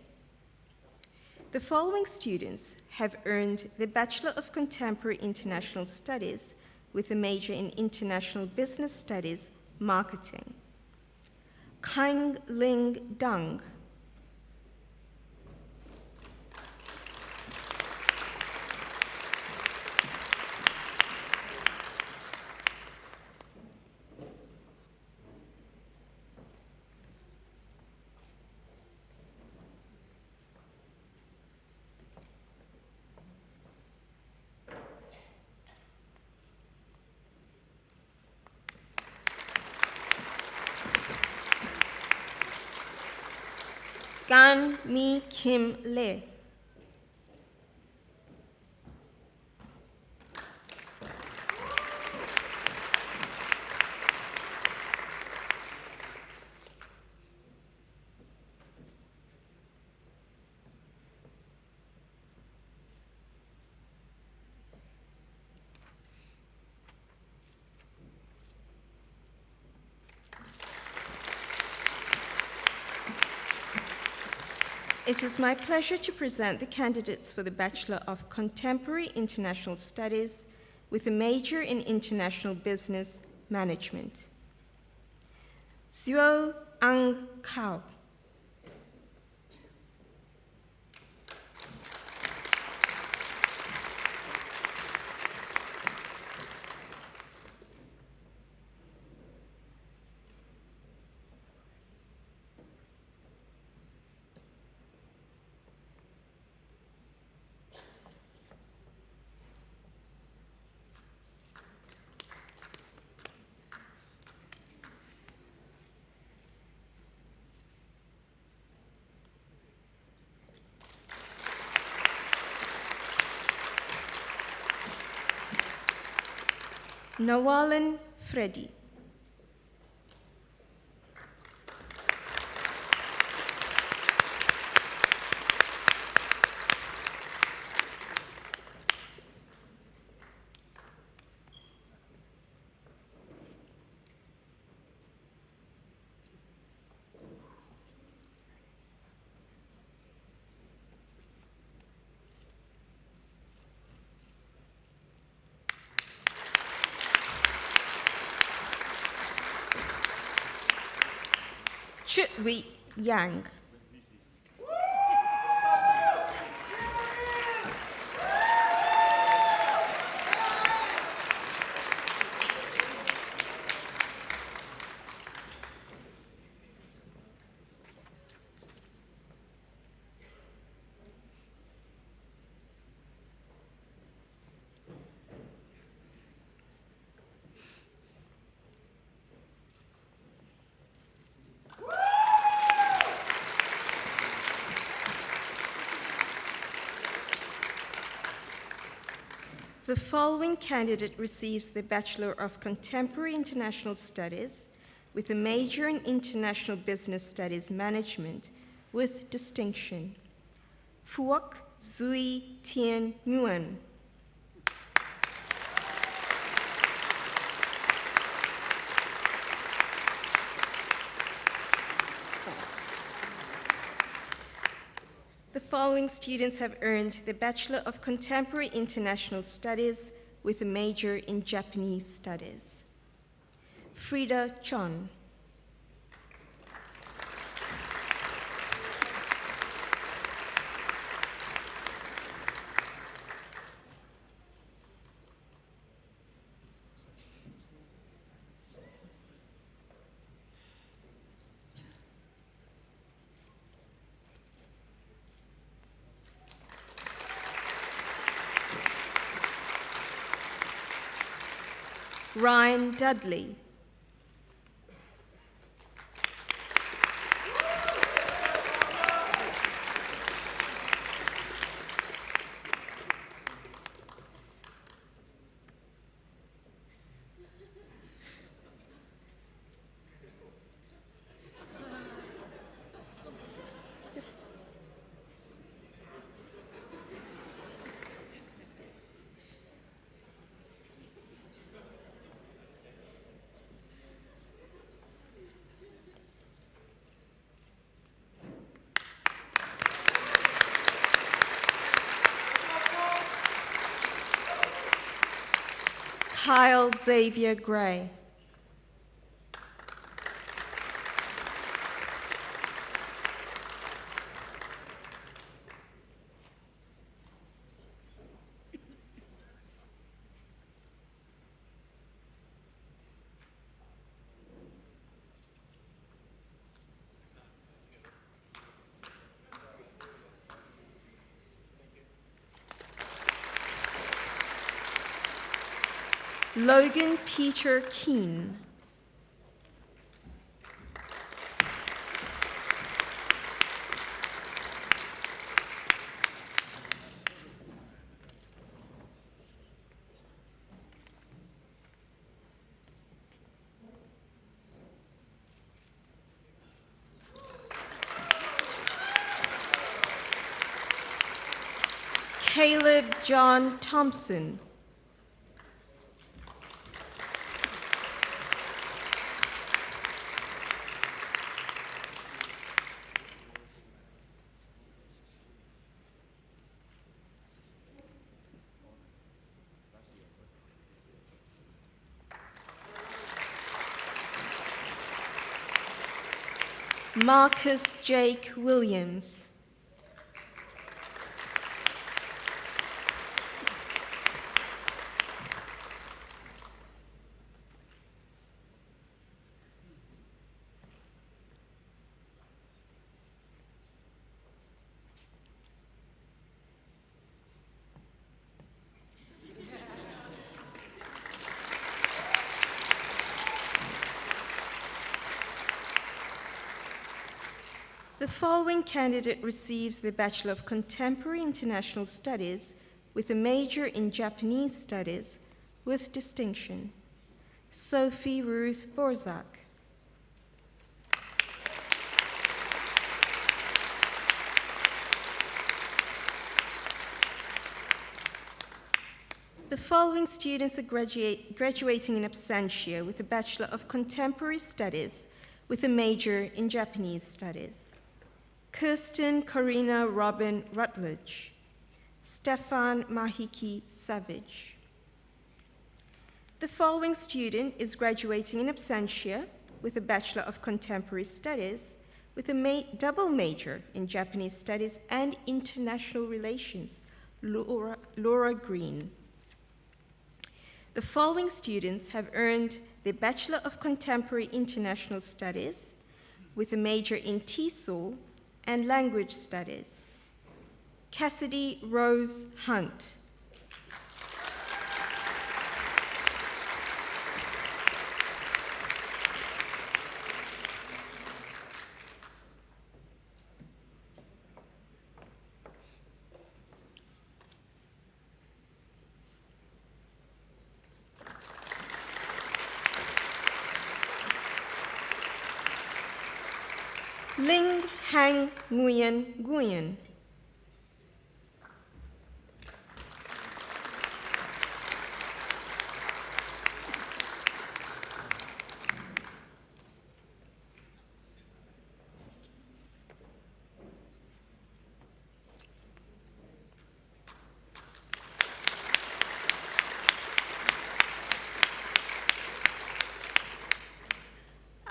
The following students have earned the Bachelor of Contemporary International Studies with a major in International Business Studies, Marketing. Kang Ling Dang. Gan Mi Kim Le. It is my pleasure to present the candidates for the Bachelor of Contemporary International Studies with a major in International Business Management. Zuo Ang Kao. Nawalin Freddy. Chutwi Yang. The following candidate receives the Bachelor of Contemporary International Studies with a major in International Business Studies Management with distinction. Phuoc Zui Tien Nguyen. The following students have earned the Bachelor of Contemporary International Studies with a major in Japanese Studies. Frida Chon. Ryan Dudley. Kyle Xavier Gray. Logan Peter Keane. Caleb John Thompson. Marcus Jake Williams. The following candidate receives the Bachelor of Contemporary International Studies with a major in Japanese Studies with distinction. Sophie Ruth Borzak. The following students are graduating in absentia with a Bachelor of Contemporary Studies with a major in Japanese Studies. Kirsten Corina Robin Rutledge. Stefan Mahiki Savage. The following student is graduating in absentia with a Bachelor of Contemporary Studies with a double major in Japanese Studies and International Relations, Laura Green. The following students have earned the Bachelor of Contemporary International Studies with a major in TESOL and Language Studies. Cassidy Rose Hunt. Ling Hang Nguyen Nguyen.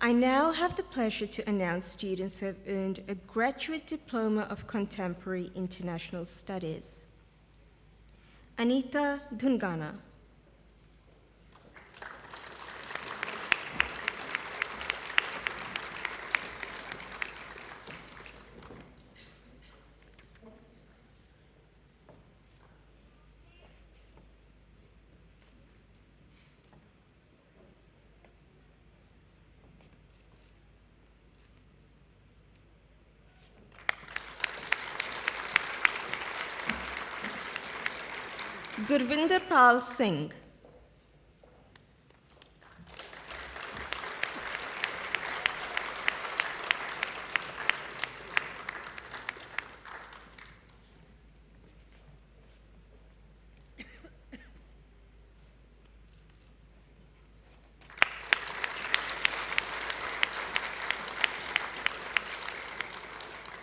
I now have the pleasure to announce students who have earned a Graduate Diploma of Contemporary International Studies. Anita Dungana. Gurvinder Pal Singh.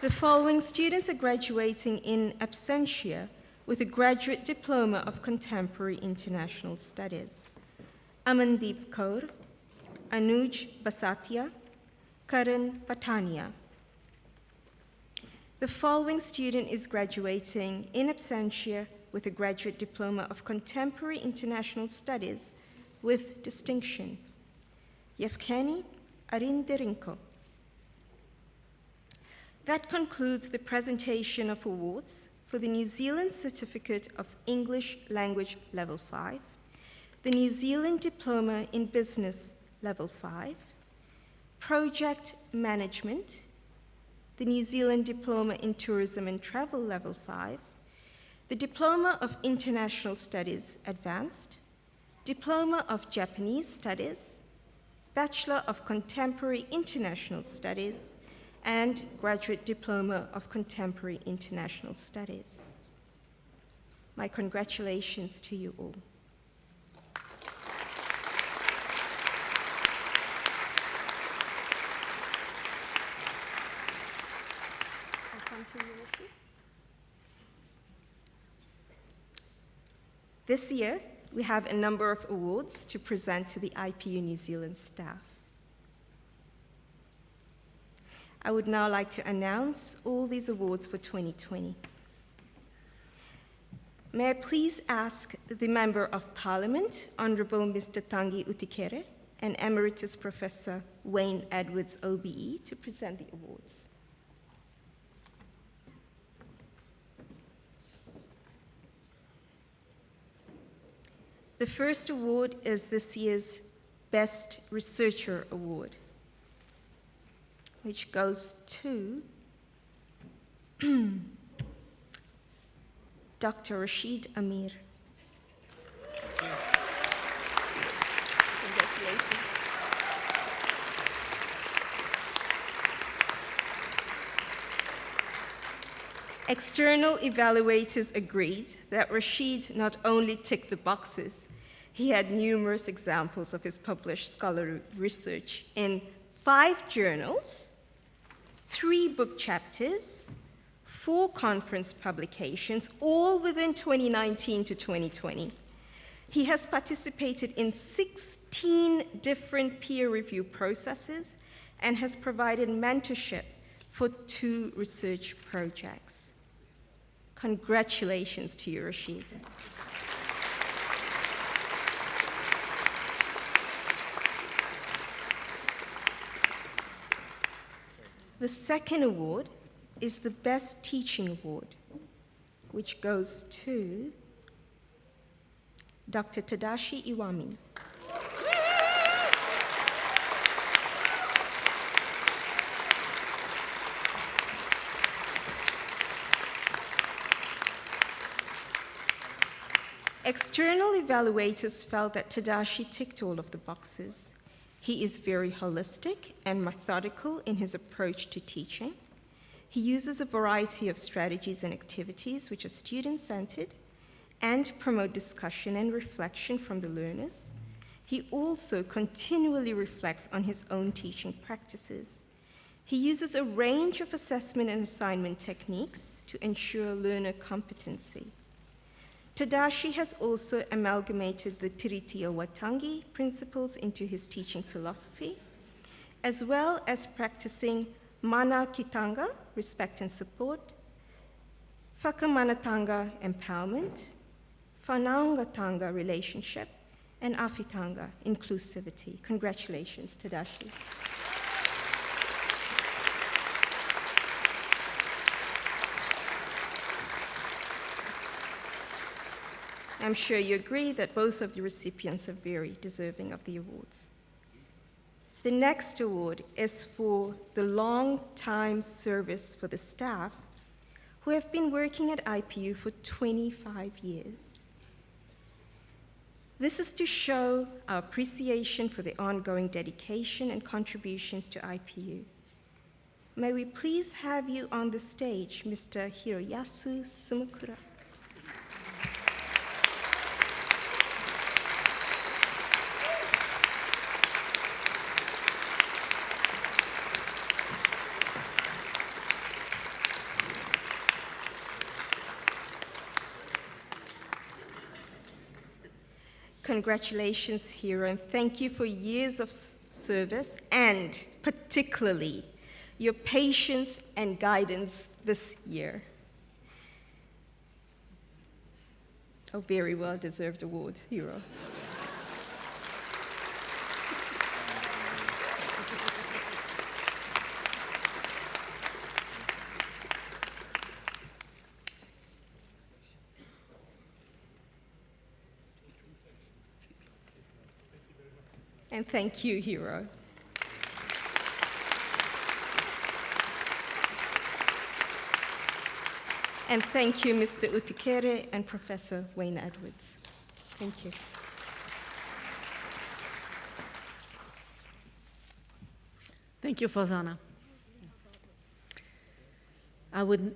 The following students are graduating in absentia with a Graduate Diploma of Contemporary International Studies. Amandeep Kaur, Anuj Basatia, Karan Patania. The following student is graduating in absentia with a Graduate Diploma of Contemporary International Studies with distinction. Yevgeny Arindarenko. That concludes the presentation of awards for the New Zealand Certificate of English Language Level 5, the New Zealand Diploma in Business Level 5, Project Management, the New Zealand Diploma in Tourism and Travel Level 5, the Diploma of International Studies Advanced, Diploma of Japanese Studies, Bachelor of Contemporary International Studies, and Graduate Diploma of Contemporary International Studies. My congratulations to you all. This year, we have a number of awards to present to the IPU New Zealand staff. I would now like to announce all these awards for 2020. May I please ask the Member of Parliament, Honourable Mr. Tanguy Utikere, and Emeritus Professor Wayne Edwards, OBE, to present the awards. The first award is this year's Best Researcher Award, which goes to Dr. Rashid Amir. Congratulations. External evaluators agreed that Rashid not only ticked the boxes, he had numerous examples of his published scholarly research in 5 journals, 3 book chapters, 4 conference publications, all within 2019 to 2020. He has participated in 16 different peer review processes and has provided mentorship for 2 research projects. Congratulations to you, Rashid. The second award is the Best Teaching Award, which goes to Dr. Tadashi Iwami. External evaluators felt that Tadashi ticked all of the boxes. He is very holistic and methodical in his approach to teaching. He uses a variety of strategies and activities which are student-centered and promote discussion and reflection from the learners. He also continually reflects on his own teaching practices. He uses a range of assessment and assignment techniques to ensure learner competency. Tadashi has also amalgamated the Tiritio Watangi principles into his teaching philosophy, as well as practicing Mana Kitanga, respect and support, Whakamanatanga, empowerment, Whanaungatanga, relationship, and Awhitanga, inclusivity. Congratulations, Tadashi. I'm sure you agree that both of the recipients are very deserving of the awards. The next award is for the long time service for the staff who have been working at IPU for 25 years. This is to show our appreciation for the ongoing dedication and contributions to IPU. May we please have you on the stage, Mr. Hiroyasu Sumukura. Congratulations, Hiro, and thank you for years of service and particularly your patience and guidance this year. A very well-deserved award, Hiro. And thank you, Hiro. And thank you, Mr. Utikere and Professor Wayne Edwards. Thank you. Thank you, Fazana. I would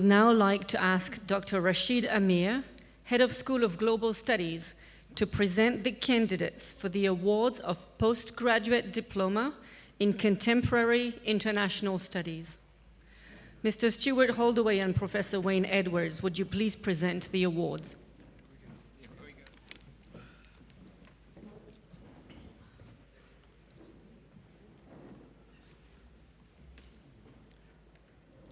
now like to ask Dr. Rashid Amir, Head of School of Global Studies, to present the candidates for the awards of Postgraduate Diploma in Contemporary International Studies. Mr. Stuart Holdaway and Professor Wayne Edwards, would you please present the awards?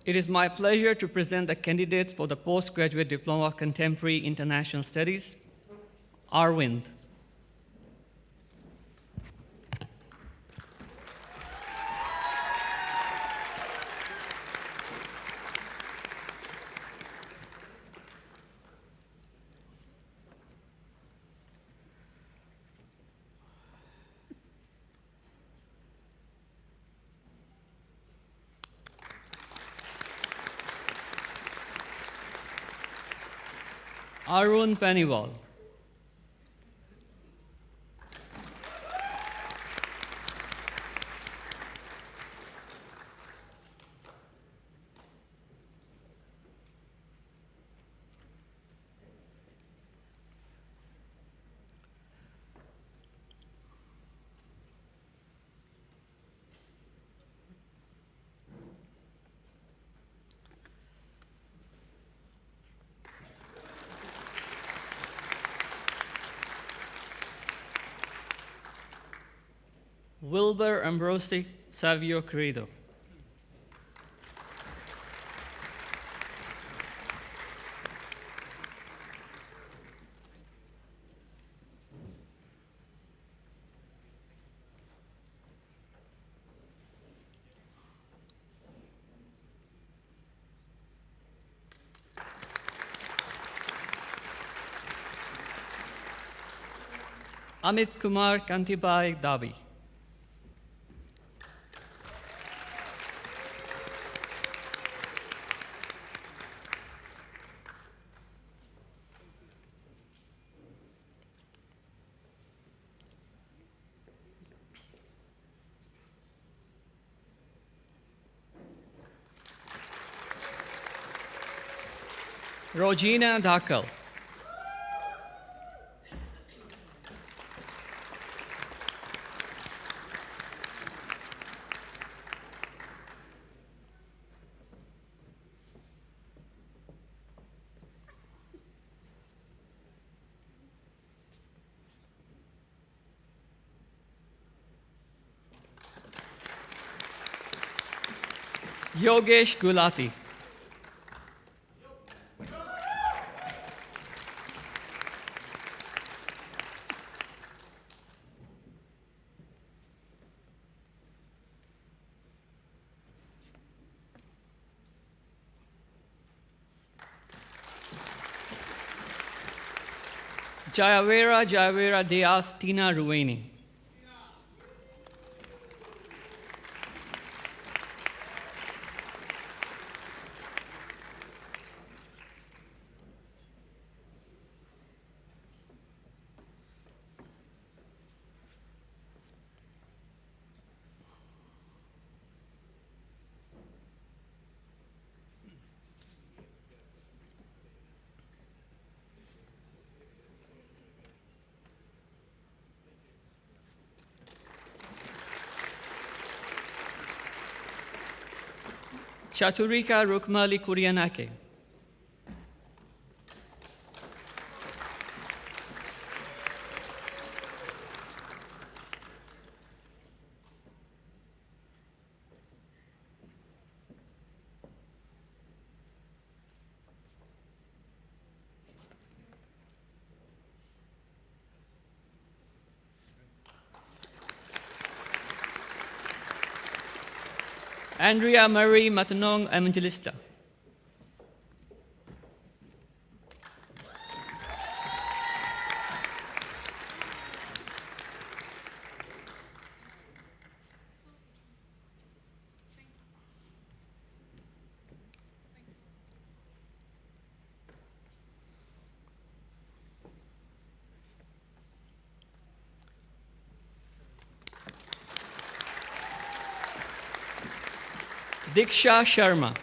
It is my pleasure to present the candidates for the Postgraduate Diploma of Contemporary International Studies. Arvind. Arun Paniwal. Wilbur Ambrosi Savio Querido. Amit Kumar Kantibai Dabi. Rogina Dhakal. Yogesh Gulati. Jayavera Diaz Tina Rueni. Chaturika Rukmali Kurianake. Andrea Marie Matanong Evangelista. Diksha Sharma.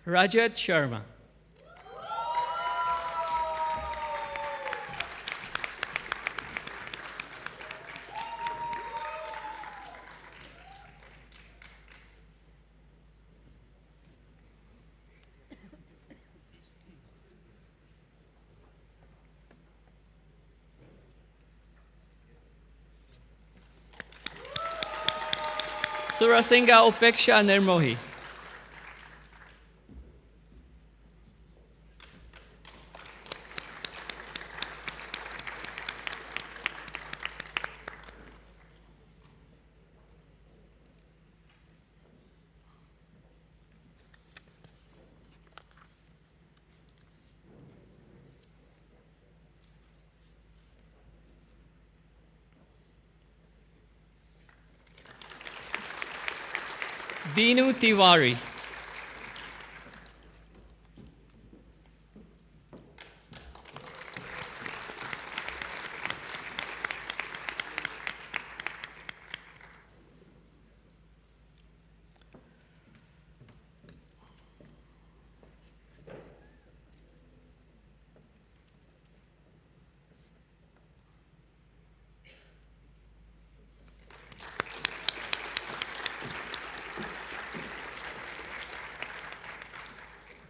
Rajat Sharma. Surasinga Upeksha Nirmohi. Binu Tiwari.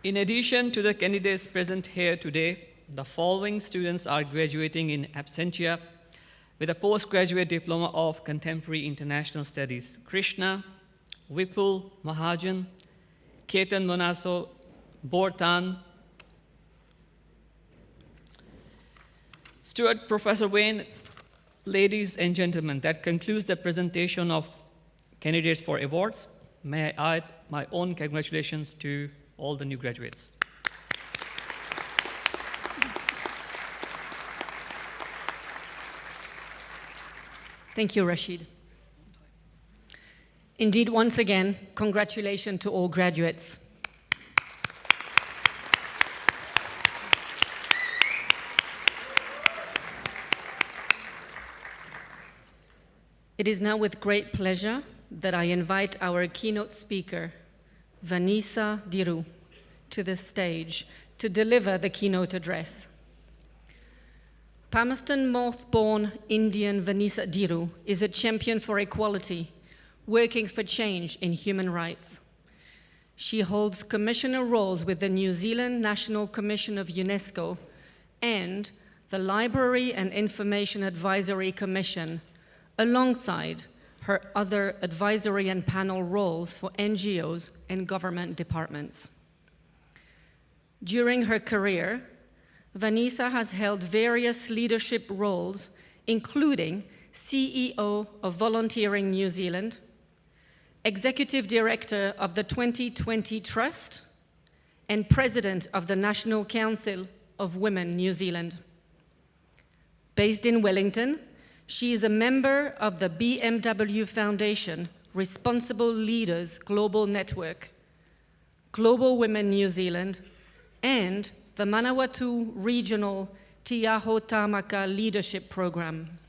In addition to the candidates present here today, the following students are graduating in absentia with a postgraduate diploma of Contemporary International Studies: Krishna, Vipul Mahajan, Ketan Monaso, Bortan, Stuart, Professor Wayne. Ladies and gentlemen, that concludes the presentation of candidates for awards. May I add my own congratulations to all the new graduates. Thank you, Rashid. Indeed, once again, congratulations to all graduates. It is now with great pleasure that I invite our keynote speaker, Vanessa Dhiru, to the stage to deliver the keynote address. Palmerston North-born Indian Vanessa Dhiru is a champion for equality, working for change in human rights. She holds commissioner roles with the New Zealand National Commission of UNESCO and the Library and Information Advisory Commission, alongside her other advisory and panel roles for NGOs and government departments. During her career, Vanessa has held various leadership roles, including CEO of Volunteering New Zealand, Executive Director of the 2020 Trust, and President of the National Council of Women New Zealand. Based in Wellington, she is a member of the BMW Foundation Responsible Leaders Global Network, Global Women New Zealand, and the Manawatu Regional Tiaho Tamaka Leadership Program.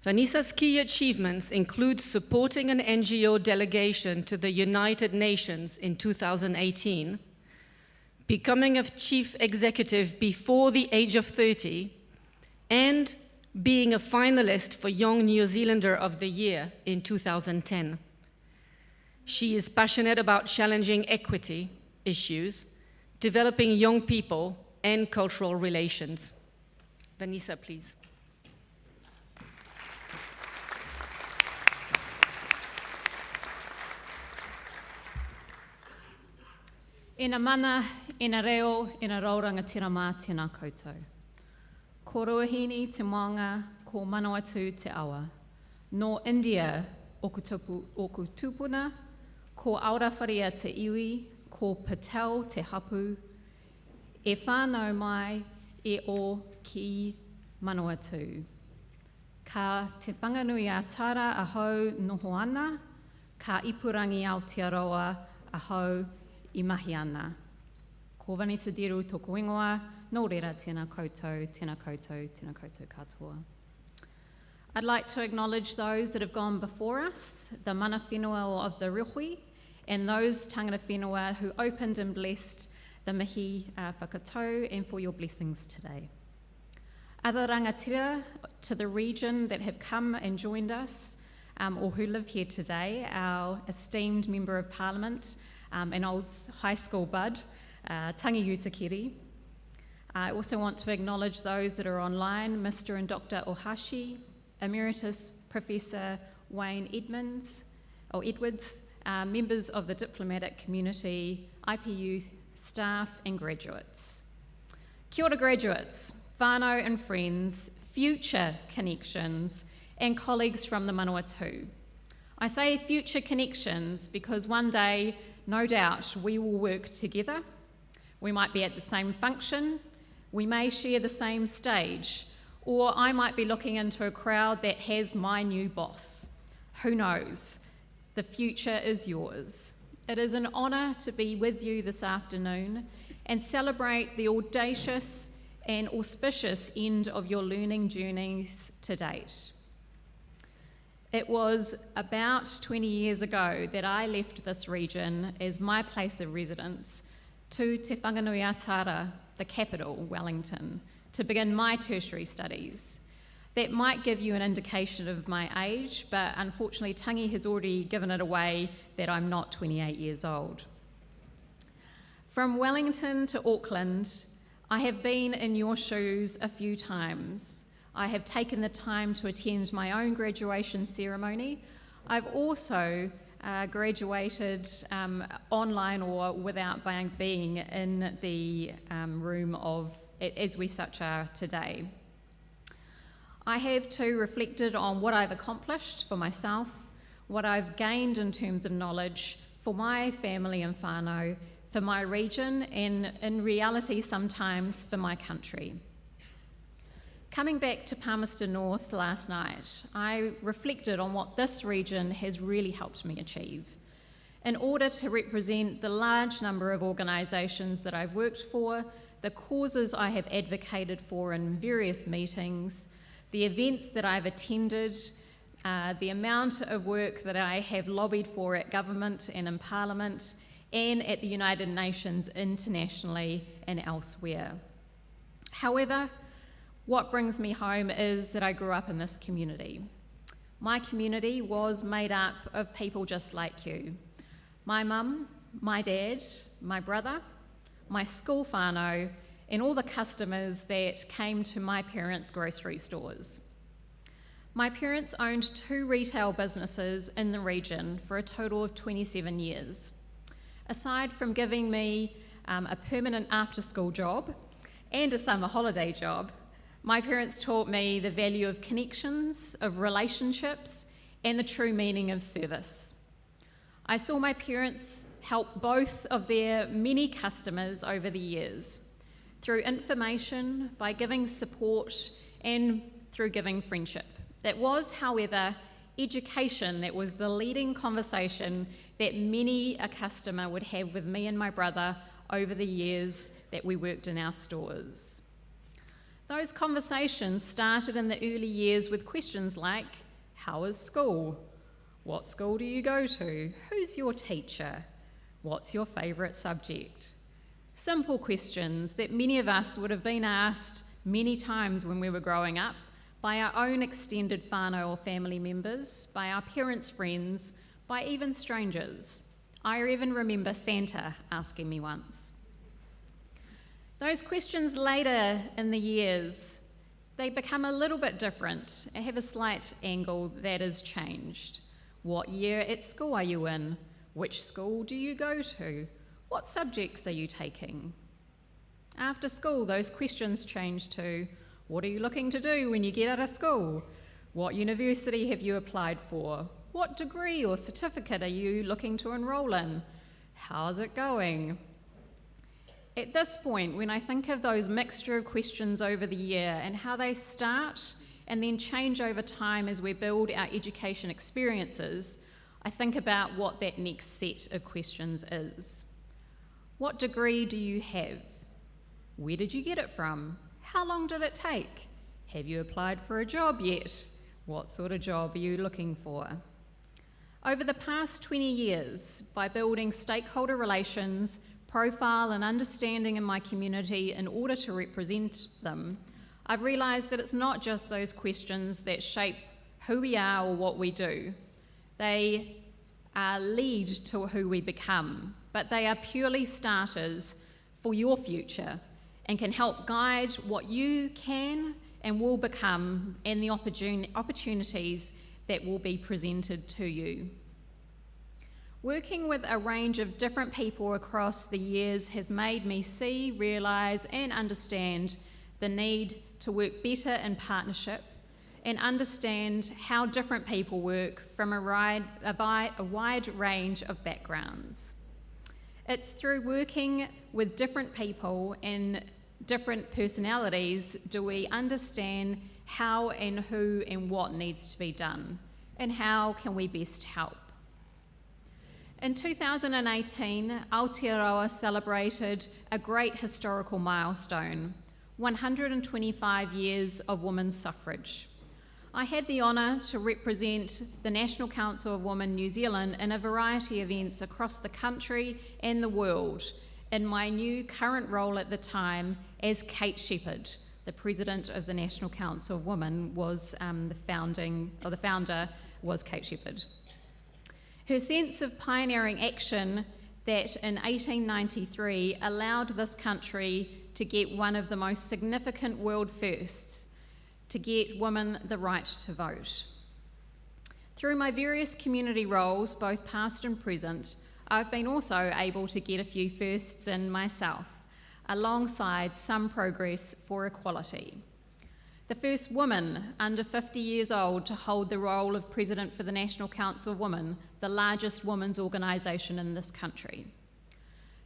Vanessa's key achievements include supporting an NGO delegation to the United Nations in 2018, becoming a chief executive before the age of 30, and being a finalist for Young New Zealander of the Year in 2010. She is passionate about challenging equity issues, developing young people, and cultural relations. Vanessa, please. Ina mana, ina reo, ina rauranga tirama tēnā koutou. Ko Ruahine te maunga, ko Manawatu te awa. No India, o ku tupuna, ko Aorawharia te iwi, ko Patel te hapu, e whānau mai e o ki Manawatu. Ka te whanganui a tara a hau noho ana, ka ipurangi Aotearoa a hau I mahi ana. Ko Vanessa Dhiru tōku ingoa, nō reira tēnā koutou, tēnā koutou, tēnā koutou katoa. I'd like to acknowledge those that have gone before us, the mana whenua of the Rihui, and those tangata whenua who opened and blessed the mihi whakatau, and for your blessings today. Other rangatira to the region that have come and joined us, or who live here today, our esteemed Member of Parliament, an old high school bud, Tangi Yutakiri. I also want to acknowledge those that are online, Mr. and Dr. Ohashi, Emeritus Professor Wayne Edwards, members of the diplomatic community, IPU staff and graduates. Kia ora graduates, whānau and friends, future connections, and colleagues from the Manawatu. I say future connections because one day, no doubt, we will work together. We might be at the same function, we may share the same stage, or I might be looking into a crowd that has my new boss. Who knows? The future is yours. It is an honour to be with you this afternoon and celebrate the audacious and auspicious end of your learning journeys to date. It was about 20 years ago that I left this region as my place of residence to Te Whanganui-a-Tara, the capital, Wellington, to begin my tertiary studies. That might give you an indication of my age, but unfortunately Tangi has already given it away that I'm not 28 years old. From Wellington to Auckland, I have been in your shoes a few times. I have taken the time to attend my own graduation ceremony. I've also graduated online or without being in the room of, as we such are today. I have too reflected on what I've accomplished for myself, what I've gained in terms of knowledge for my family and whānau, for my region, and in reality sometimes for my country. Coming back to Palmerston North last night, I reflected on what this region has really helped me achieve. In order to represent the large number of organisations that I've worked for, the causes I have advocated for in various meetings, the events that I've attended, the amount of work that I have lobbied for at government and in Parliament, and at the United Nations internationally and elsewhere. However, what brings me home is that I grew up in this community. My community was made up of people just like you. My mum, my dad, my brother, my school whānau, and all the customers that came to my parents' grocery stores. My parents owned 2 retail businesses in the region for a total of 27 years. Aside from giving me a permanent after-school job and a summer holiday job, my parents taught me the value of connections, of relationships, and the true meaning of service. I saw my parents help both of their many customers over the years, through information, by giving support, and through giving friendship. That was, however, education that was the leading conversation that many a customer would have with me and my brother over the years that we worked in our stores. Those conversations started in the early years with questions like, how is school? What school do you go to? Who's your teacher? What's your favourite subject? Simple questions that many of us would have been asked many times when we were growing up by our own extended whānau or family members, by our parents' friends, by even strangers. I even remember Santa asking me once. Those questions later in the years, they become a little bit different. They have a slight angle that has changed. What year at school are you in? Which school do you go to? What subjects are you taking? After school, those questions change to, what are you looking to do when you get out of school? What university have you applied for? What degree or certificate are you looking to enrol in? How's it going? At this point, when I think of those mixture of questions over the year and how they start and then change over time as we build our education experiences, I think about what that next set of questions is. What degree do you have? Where did you get it from? How long did it take? Have you applied for a job yet? What sort of job are you looking for? Over the past 20 years, by building stakeholder relations, profile and understanding in my community in order to represent them, I've realised that it's not just those questions that shape who we are or what we do. They lead to who we become, but they are purely starters for your future and can help guide what you can and will become and the opportunities that will be presented to you. Working with a range of different people across the years has made me see, realise and understand the need to work better in partnership and understand how different people work from a wide range of backgrounds. It's through working with different people and different personalities do we understand how and who and what needs to be done and how can we best help. In 2018, Aotearoa celebrated a great historical milestone, 125 years of women's suffrage. I had the honour to represent the National Council of Women New Zealand in a variety of events across the country and the world in my new current role at the time as Kate Shepherd. The president of the National Council of Women was the founder was Kate Shepherd. Her sense of pioneering action that in 1893 allowed this country to get one of the most significant world firsts, to get women the right to vote. Through my various community roles, both past and present, I've been also able to get a few firsts in myself, alongside some progress for equality. The first woman under 50 years old to hold the role of President for the National Council of Women, the largest women's organisation in this country.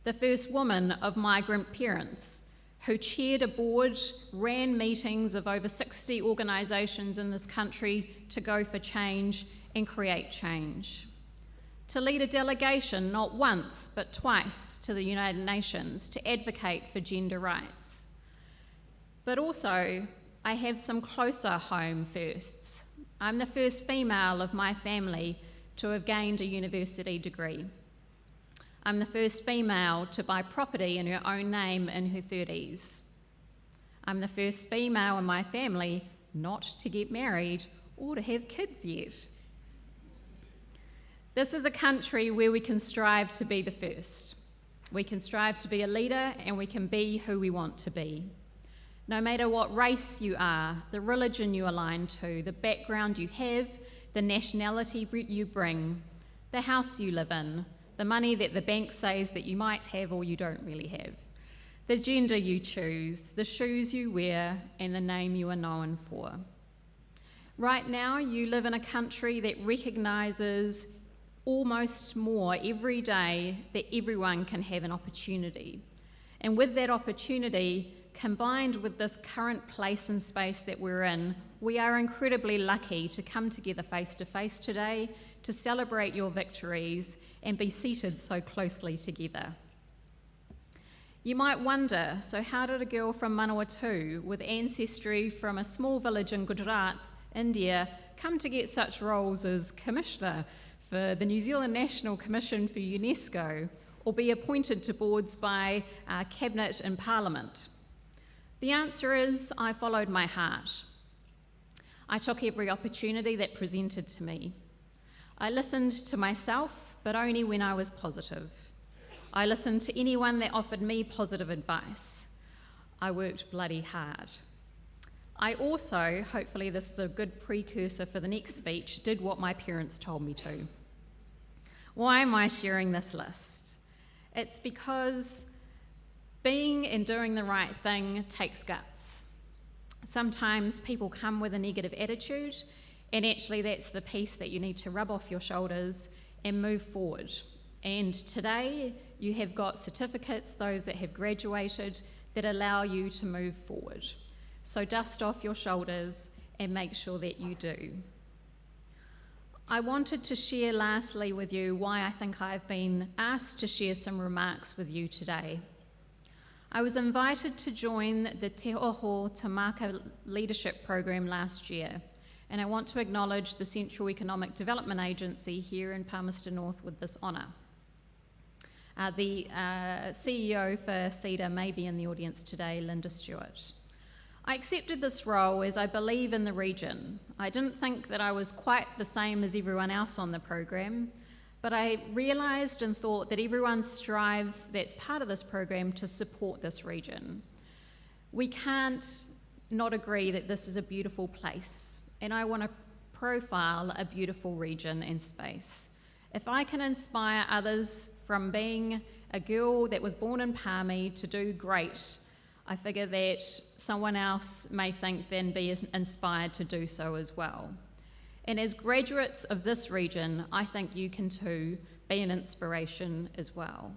The first woman of migrant parents who chaired a board, ran meetings of over 60 organisations in this country to go for change and create change. To lead a delegation not once but twice to the United Nations to advocate for gender rights. But also, I have some closer home firsts. I'm the first female of my family to have gained a university degree. I'm the first female to buy property in her own name in her 30s. I'm the first female in my family not to get married or to have kids yet. This is a country where we can strive to be the first. We can strive to be a leader and we can be who we want to be. No matter what race you are, the religion you align to, the background you have, the nationality you bring, the house you live in, the money that the bank says that you might have or you don't really have, the gender you choose, the shoes you wear, and the name you are known for. Right now, you live in a country that recognises almost more every day that everyone can have an opportunity. And with that opportunity, combined with this current place and space that we're in, we are incredibly lucky to come together face to face today to celebrate your victories and be seated so closely together. You might wonder, so how did a girl from Manawatu with ancestry from a small village in Gujarat, India, come to get such roles as Commissioner for the New Zealand National Commission for UNESCO or be appointed to boards by Cabinet and Parliament? The answer is, I followed my heart. I took every opportunity that presented to me. I listened to myself, but only when I was positive. I listened to anyone that offered me positive advice. I worked bloody hard. I also, hopefully this is a good precursor for the next speech, did what my parents told me to. Why am I sharing this list? It's because being and doing the right thing takes guts. Sometimes people come with a negative attitude, and actually that's the piece that you need to rub off your shoulders and move forward. And today you have got certificates, those that have graduated, that allow you to move forward. So dust off your shoulders and make sure that you do. I wanted to share lastly with you why I think I've been asked to share some remarks with you today. I was invited to join the Te Oho Tamaka Leadership Program last year, and I want to acknowledge the Central Economic Development Agency here in Palmerston North with this honour. The CEO for CEDA may be in the audience today, Linda Stewart. I accepted this role as I believe in the region. I didn't think that I was quite the same as everyone else on the program, but I realised and thought that everyone strives that's part of this program to support this region. We can't not agree that this is a beautiful place, and I want to profile a beautiful region and space. If I can inspire others from being a girl that was born in Palmy to do great, I figure that someone else may think then be inspired to do so as well. And as graduates of this region, I think you can too be an inspiration as well.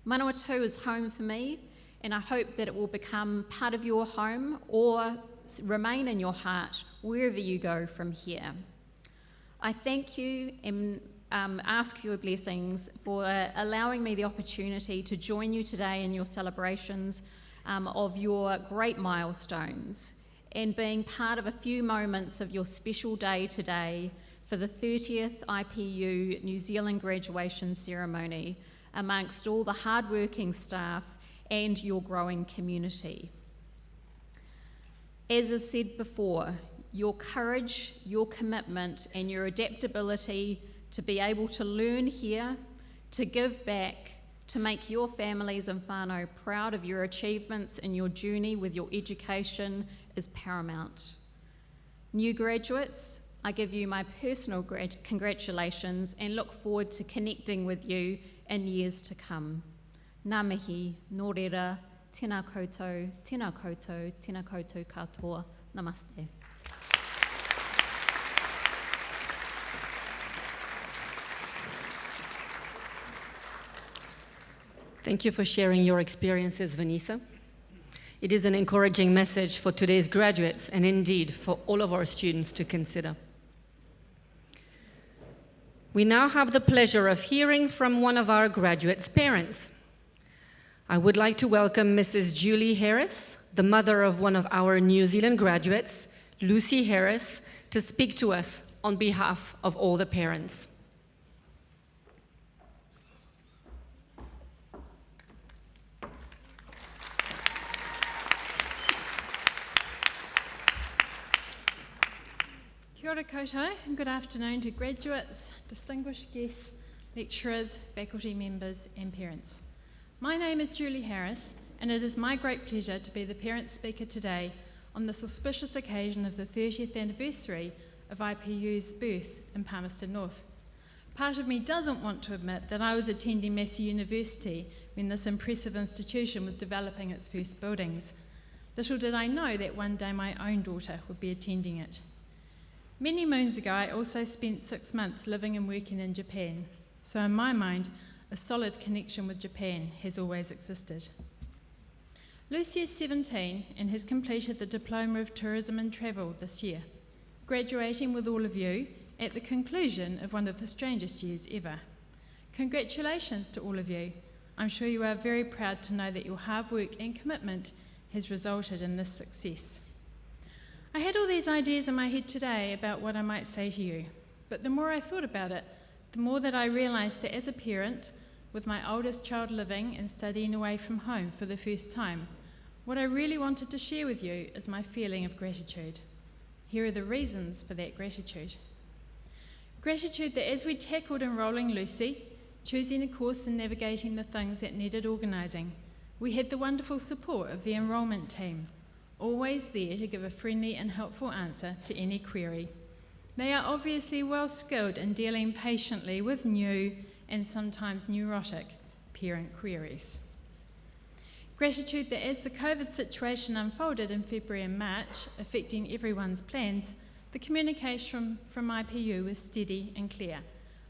Manawatu is home for me, and I hope that it will become part of your home or remain in your heart wherever you go from here. I thank you and ask your blessings for allowing me the opportunity to join you today in your celebrations of your great milestones and being part of a few moments of your special day today for the 30th IPU New Zealand graduation ceremony amongst all the hardworking staff and your growing community. As is said before, your courage, your commitment and your adaptability to be able to learn here, to give back, to make your families and whānau proud of your achievements in your journey with your education is paramount. New graduates, I give you my personal congratulations and look forward to connecting with you in years to come. Ngā mihi, nō reira, tēnā koutou, tēnā koutou, tēnā koutou katoa, namaste. Thank you for sharing your experiences, Vanessa. It is an encouraging message for today's graduates and indeed for all of our students to consider. We now have the pleasure of hearing from one of our graduates' parents. I would like to welcome Mrs. Julie Harris, the mother of one of our New Zealand graduates, Lucy Harris, to speak to us on behalf of all the parents. Kia ora koutou, and good afternoon to graduates, distinguished guests, lecturers, faculty members and parents. My name is Julie Harris, and it is my great pleasure to be the parent speaker today on this auspicious occasion of the 30th anniversary of IPU's birth in Palmerston North. Part of me doesn't want to admit that I was attending Massey University when this impressive institution was developing its first buildings. Little did I know that one day my own daughter would be attending it. Many moons ago, I also spent 6 months living and working in Japan, so in my mind, a solid connection with Japan has always existed. Lucy is 17 and has completed the Diploma of Tourism and Travel this year, graduating with all of you at the conclusion of one of the strangest years ever. Congratulations to all of you. I'm sure you are very proud to know that your hard work and commitment has resulted in this success. I had all these ideas in my head today about what I might say to you, but the more I thought about it, the more that I realised that as a parent, with my oldest child living and studying away from home for the first time, what I really wanted to share with you is my feeling of gratitude. Here are the reasons for that gratitude. Gratitude that as we tackled enrolling Lucy, choosing a course and navigating the things that needed organising, we had the wonderful support of the enrolment team, always there to give a friendly and helpful answer to any query. They are obviously well skilled in dealing patiently with new and sometimes neurotic parent queries. Gratitude that as the COVID situation unfolded in February and March, affecting everyone's plans, the communication from IPU was steady and clear.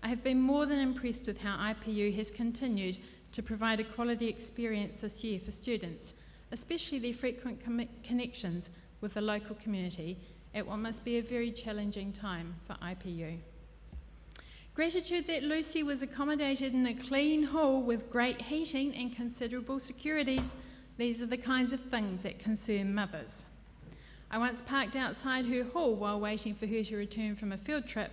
I have been more than impressed with how IPU has continued to provide a quality experience this year for students, especially their frequent connections with the local community at what must be a very challenging time for IPU. Gratitude that Lucy was accommodated in a clean hall with great heating and considerable securities. These are the kinds of things that concern mothers. I once parked outside her hall while waiting for her to return from a field trip,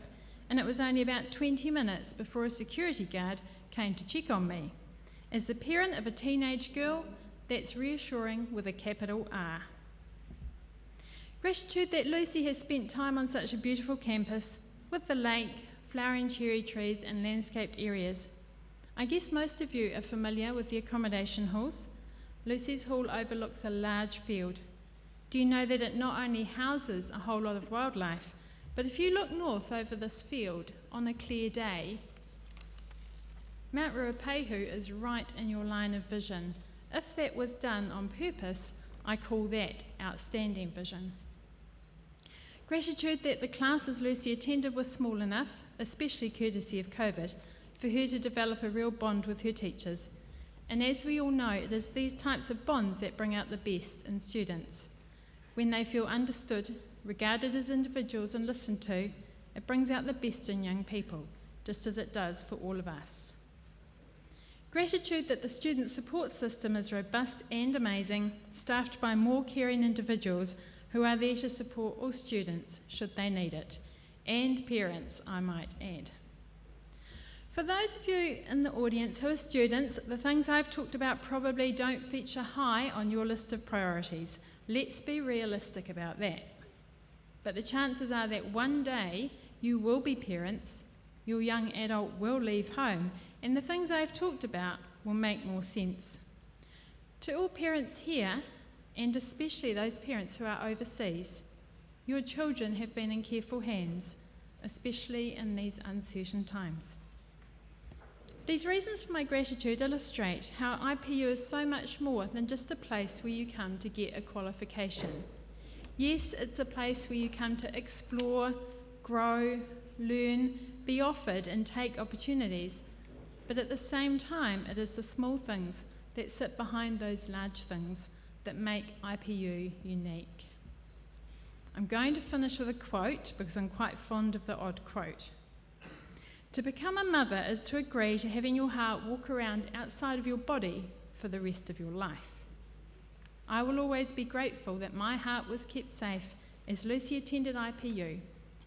and it was only about 20 minutes before a security guard came to check on me. As the parent of a teenage girl, that's reassuring with a capital R. Gratitude that Lucy has spent time on such a beautiful campus with the lake, flowering cherry trees and landscaped areas. I guess most of you are familiar with the accommodation halls. Lucy's hall overlooks a large field. Do you know that it not only houses a whole lot of wildlife, but if you look north over this field on a clear day, Mount Ruapehu is right in your line of vision. If that was done on purpose, I call that outstanding vision. Gratitude that the classes Lucy attended were small enough, especially courtesy of COVID, for her to develop a real bond with her teachers. And as we all know, it is these types of bonds that bring out the best in students. When they feel understood, regarded as individuals and listened to, it brings out the best in young people, just as it does for all of us. Gratitude that the student support system is robust and amazing, staffed by more caring individuals who are there to support all students should they need it, and parents, I might add. For those of you in the audience who are students, the things I've talked about probably don't feature high on your list of priorities. Let's be realistic about that. But the chances are that one day you will be parents, your young adult will leave home, and the things I've talked about will make more sense. To all parents here, and especially those parents who are overseas, your children have been in careful hands, especially in these uncertain times. These reasons for my gratitude illustrate how IPU is so much more than just a place where you come to get a qualification. Yes, it's a place where you come to explore, grow, learn, be offered and take opportunities, but at the same time, it is the small things that sit behind those large things that make IPU unique. I'm going to finish with a quote because I'm quite fond of the odd quote. To become a mother is to agree to having your heart walk around outside of your body for the rest of your life. I will always be grateful that my heart was kept safe as Lucy attended IPU,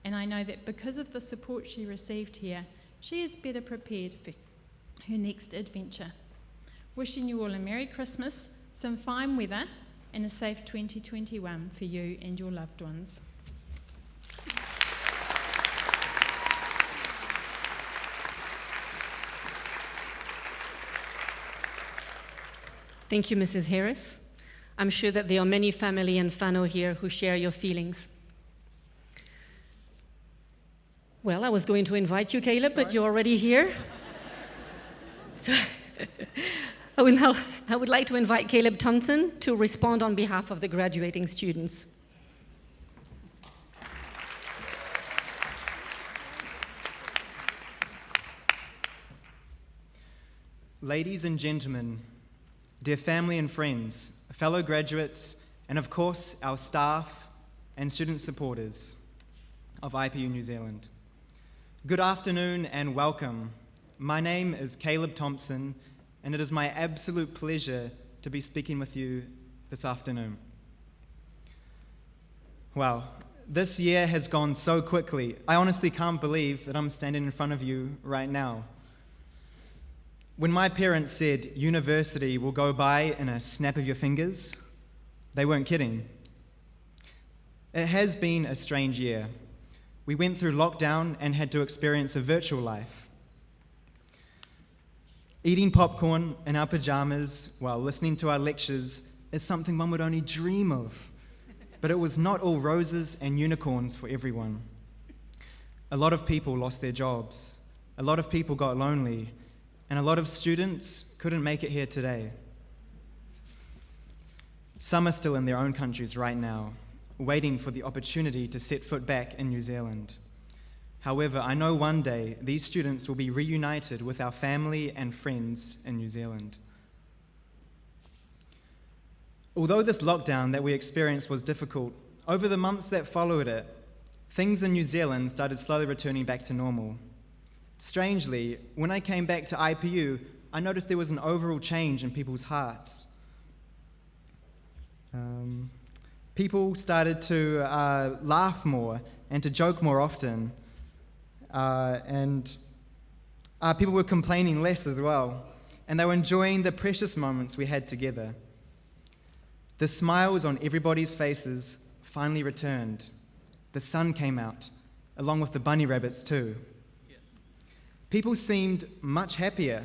and I know that because of the support she received here, she is better prepared for her next adventure. Wishing you all a Merry Christmas, some fine weather, and a safe 2021 for you and your loved ones. Thank you, Mrs. Harris. I'm sure that there are many family and whānau here who share your feelings. Well, I was going to invite you, Caleb, but you're already here. So I would like to invite Caleb Thompson to respond on behalf of the graduating students. Ladies and gentlemen, dear family and friends, fellow graduates, and of course our staff and student supporters of IPU New Zealand. Good afternoon and welcome. My name is Caleb Thompson, and it is my absolute pleasure to be speaking with you this afternoon. Wow, this year has gone so quickly. I honestly can't believe that I'm standing in front of you right now. When my parents said university will go by in a snap of your fingers, they weren't kidding. It has been a strange year. We went through lockdown and had to experience a virtual life. Eating popcorn in our pajamas while listening to our lectures is something one would only dream of. But it was not all roses and unicorns for everyone. A lot of people lost their jobs. A lot of people got lonely. And a lot of students couldn't make it here today. Some are still in their own countries right now, waiting for the opportunity to set foot back in New Zealand. However, I know one day these students will be reunited with our family and friends in New Zealand. Although this lockdown that we experienced was difficult, over the months that followed it, things in New Zealand started slowly returning back to normal. Strangely, when I came back to IPU, I noticed there was an overall change in people's hearts. people started to laugh more and to joke more often, and people were complaining less as well, and they were enjoying the precious moments we had together. The smiles on everybody's faces finally returned. The sun came out, along with the bunny rabbits too. People seemed much happier.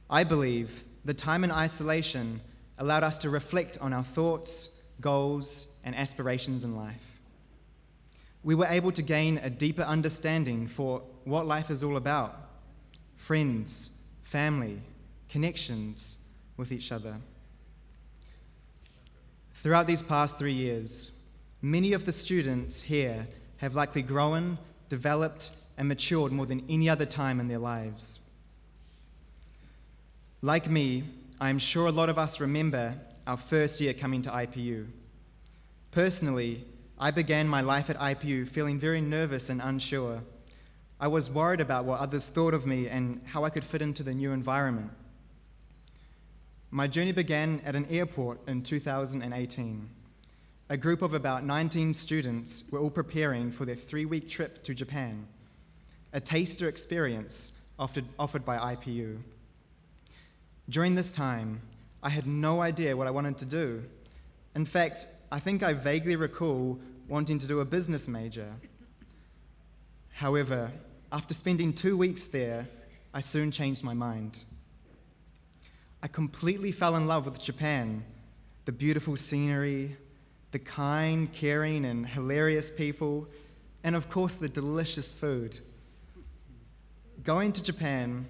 I believe the time in isolation allowed us to reflect on our thoughts, goals, and aspirations in life. We were able to gain a deeper understanding for what life is all about: friends, family, connections with each other. Throughout these past 3 years, many of the students here have likely grown, developed, and matured more than any other time in their lives. Like me, I am sure a lot of us remember our first year coming to IPU. Personally, I began my life at IPU feeling very nervous and unsure. I was worried about what others thought of me and how I could fit into the new environment. My journey began at an airport in 2018. A group of about 19 students were all preparing for their 3-week trip to Japan, a taster experience offered by IPU. During this time, I had no idea what I wanted to do. In fact, I think I vaguely recall wanting to do a business major. However, after spending 2 weeks there, I soon changed my mind. I completely fell in love with Japan, the beautiful scenery, the kind, caring, and hilarious people, and of course the delicious food. Going to Japan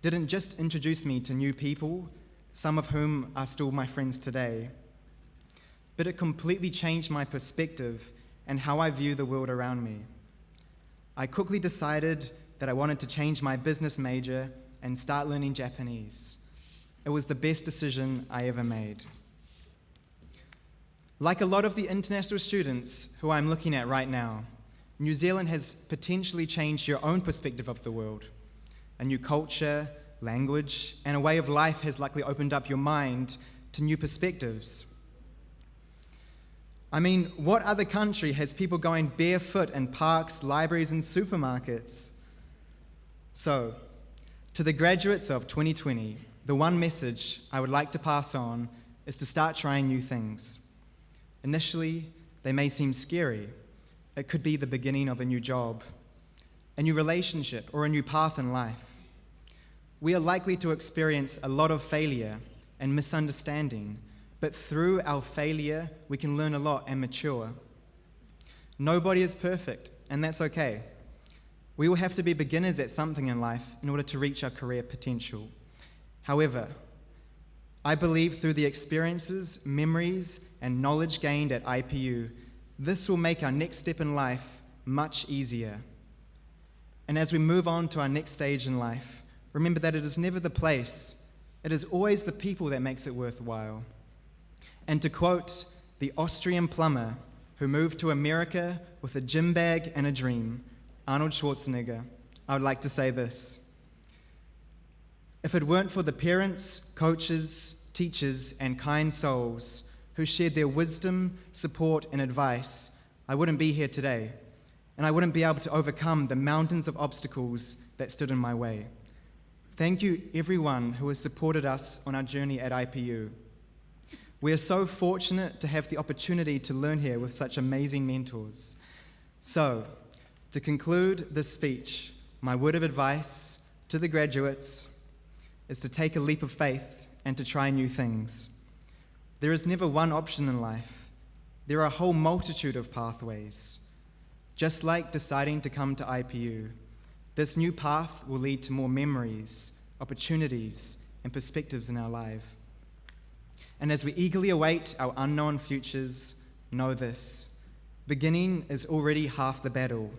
didn't just introduce me to new people, some of whom are still my friends today, but it completely changed my perspective and how I view the world around me. I quickly decided that I wanted to change my business major and start learning Japanese. It was the best decision I ever made. Like a lot of the international students who I'm looking at right now, New Zealand has potentially changed your own perspective of the world. A new culture, language, and a way of life has likely opened up your mind to new perspectives. I mean, what other country has people going barefoot in parks, libraries, and supermarkets? So, to the graduates of 2020, the one message I would like to pass on is to start trying new things. Initially, they may seem scary. It could be the beginning of a new job, a new relationship, or a new path in life. We are likely to experience a lot of failure and misunderstanding, but through our failure, we can learn a lot and mature. Nobody is perfect, and that's okay. We will have to be beginners at something in life in order to reach our career potential. However, I believe through the experiences, memories, and knowledge gained at IPU, this will make our next step in life much easier. And as we move on to our next stage in life, remember that it is never the place, it is always the people that makes it worthwhile. And to quote the Austrian plumber who moved to America with a gym bag and a dream, Arnold Schwarzenegger, I would like to say this: if it weren't for the parents, coaches, teachers, and kind souls who shared their wisdom, support, and advice, I wouldn't be here today, and I wouldn't be able to overcome the mountains of obstacles that stood in my way. Thank you, everyone who has supported us on our journey at IPU. We are so fortunate to have the opportunity to learn here with such amazing mentors. So, to conclude this speech, my word of advice to the graduates is to take a leap of faith and to try new things. There is never one option in life. There are a whole multitude of pathways. Just like deciding to come to IPU, this new path will lead to more memories, opportunities, and perspectives in our life. And as we eagerly await our unknown futures, know this: beginning is already half the battle.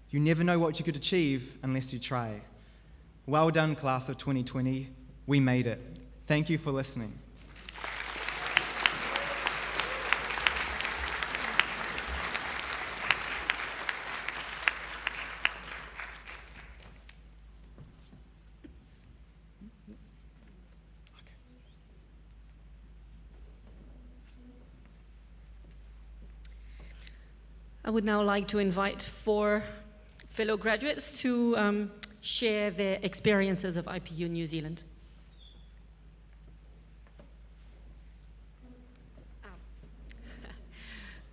You never know what you could achieve unless you try. Well done, class of 2020. We made it. Thank you for listening. I would now like to invite 4 fellow graduates to share their experiences of IPU New Zealand.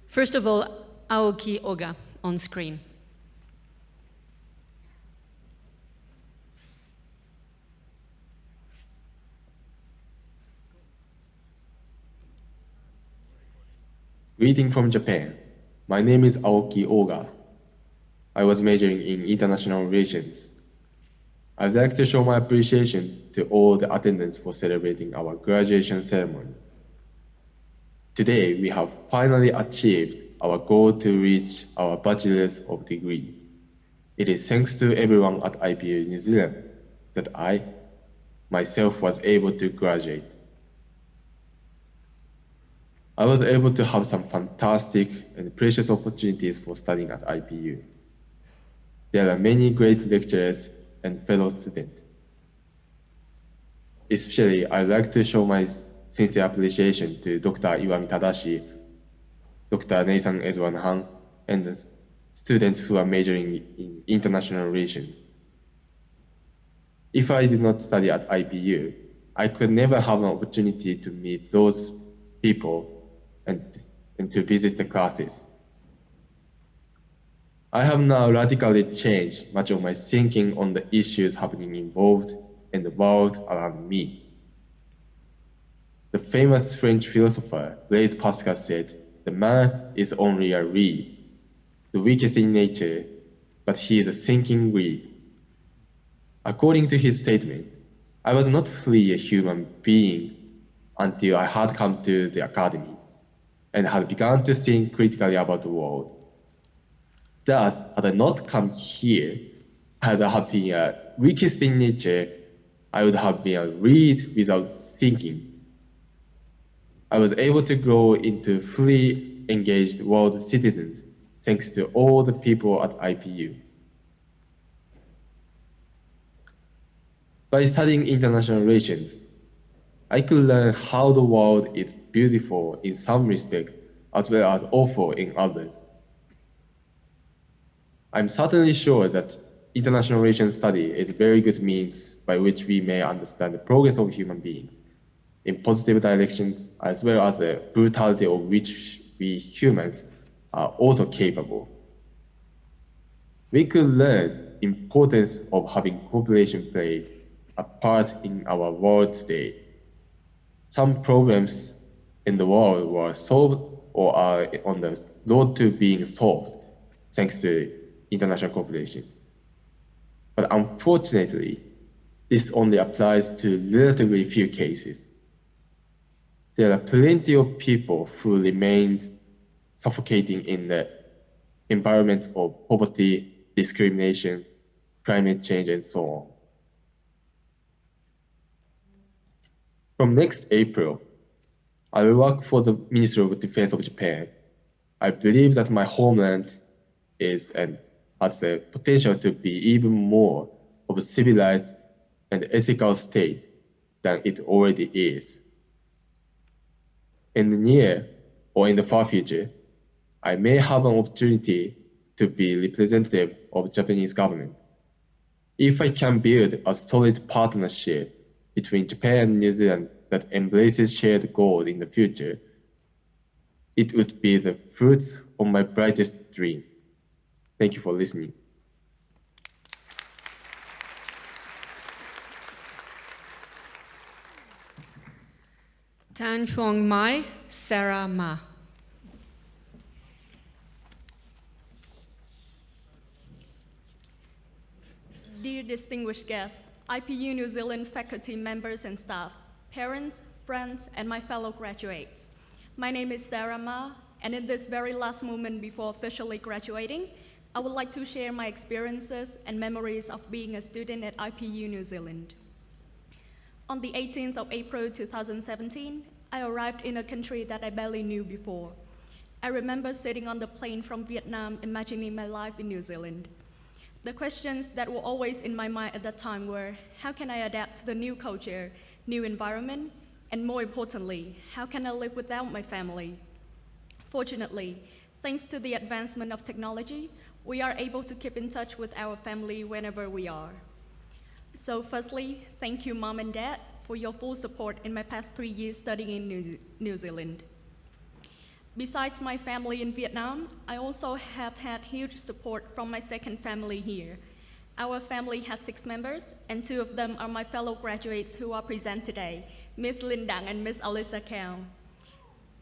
First of all, Aoki Oga on screen. Greeting from Japan. My name is Aoki Oga. I was majoring in international relations. I'd like to show my appreciation to all the attendants for celebrating our graduation ceremony. Today, we have finally achieved our goal to reach our bachelor's of degree. It is thanks to everyone at IPU New Zealand that I, myself, was able to graduate. I was able to have some fantastic and precious opportunities for studying at IPU. There are many great lecturers and fellow students. Especially, I'd like to show my sincere appreciation to Dr. Iwami Tadashi, Dr. Nathan Ezwan Han, and the students who are majoring in international relations. If I did not study at IPU, I could never have an opportunity to meet those people and to visit the classes. I have now radically changed much of my thinking on the issues happening involved in the world around me. The famous French philosopher Blaise Pascal said, "The man is only a reed, the weakest in nature, but he is a thinking reed." According to his statement, I was not fully a human being until I had come to the academy and had begun to think critically about the world. Thus, had I not come here, had I have been a weakest in nature, I would have been a reed without thinking. I was able to grow into fully engaged world citizens thanks to all the people at IPU. By studying international relations, I could learn how the world is beautiful in some respect as well as awful in others. I'm certainly sure that international relations study is a very good means by which we may understand the progress of human beings in positive directions as well as the brutality of which we humans are also capable. We could learn the importance of having cooperation play a part in our world today. Some problems in the world were solved or are on the road to being solved thanks to international cooperation. But unfortunately, this only applies to relatively few cases. There are plenty of people who remain suffocating in the environments of poverty, discrimination, climate change, and so on. From next April, I will work for the Ministry of Defense of Japan. I believe that my homeland is and has the potential to be even more of a civilized and ethical state than it already is. In the near or in the far future, I may have an opportunity to be representative of the Japanese government. If I can build a solid partnership between Japan and New Zealand that embraces shared goals in the future, it would be the fruits of my brightest dream. Thank you for listening. Tan Chuang Mai, Sarah Ma. Dear distinguished guests, IPU New Zealand faculty members and staff, parents, friends, and my fellow graduates. My name is Sarah Ma, and in this very last moment before officially graduating, I would like to share my experiences and memories of being a student at IPU New Zealand. On the 18th of April 2017, I arrived in a country that I barely knew before. I remember sitting on the plane from Vietnam, imagining my life in New Zealand. The questions that were always in my mind at that time were, how can I adapt to the new culture, new environment, and more importantly, how can I live without my family? Fortunately, Thanks to the advancement of technology, we are able to keep in touch with our family whenever we are. So firstly, thank you, Mom and Dad, for your full support in my past 3 years studying in New Zealand. Besides my family in Vietnam, I also have had huge support from my second family here. Our family has 6 members, and 2 of them are my fellow graduates who are present today, Miss Linh Dang and Miss Alyssa Cao.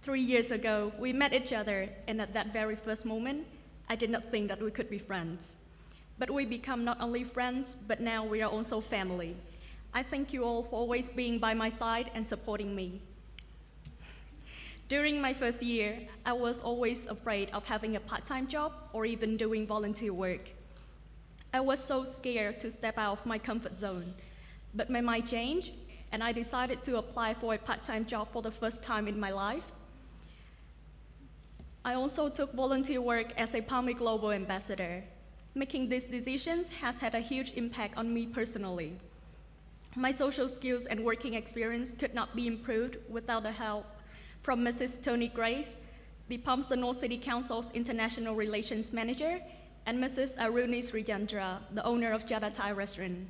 3 years ago, we met each other, and at that very first moment, I did not think that we could be friends. But we become not only friends, but now we are also family. I thank you all for always being by my side and supporting me. During my first year, I was always afraid of having a part-time job or even doing volunteer work. I was so scared to step out of my comfort zone, but my mind changed, and I decided to apply for a part-time job for the first time in my life. I also took volunteer work as a Palmy Global Ambassador. Making these decisions has had a huge impact on me personally. My social skills and working experience could not be improved without the help from Mrs. Tony Grace, the Palm Sonora City Council's International Relations Manager, and Mrs. Aruni Srijandra, the owner of Jada Thai Restaurant.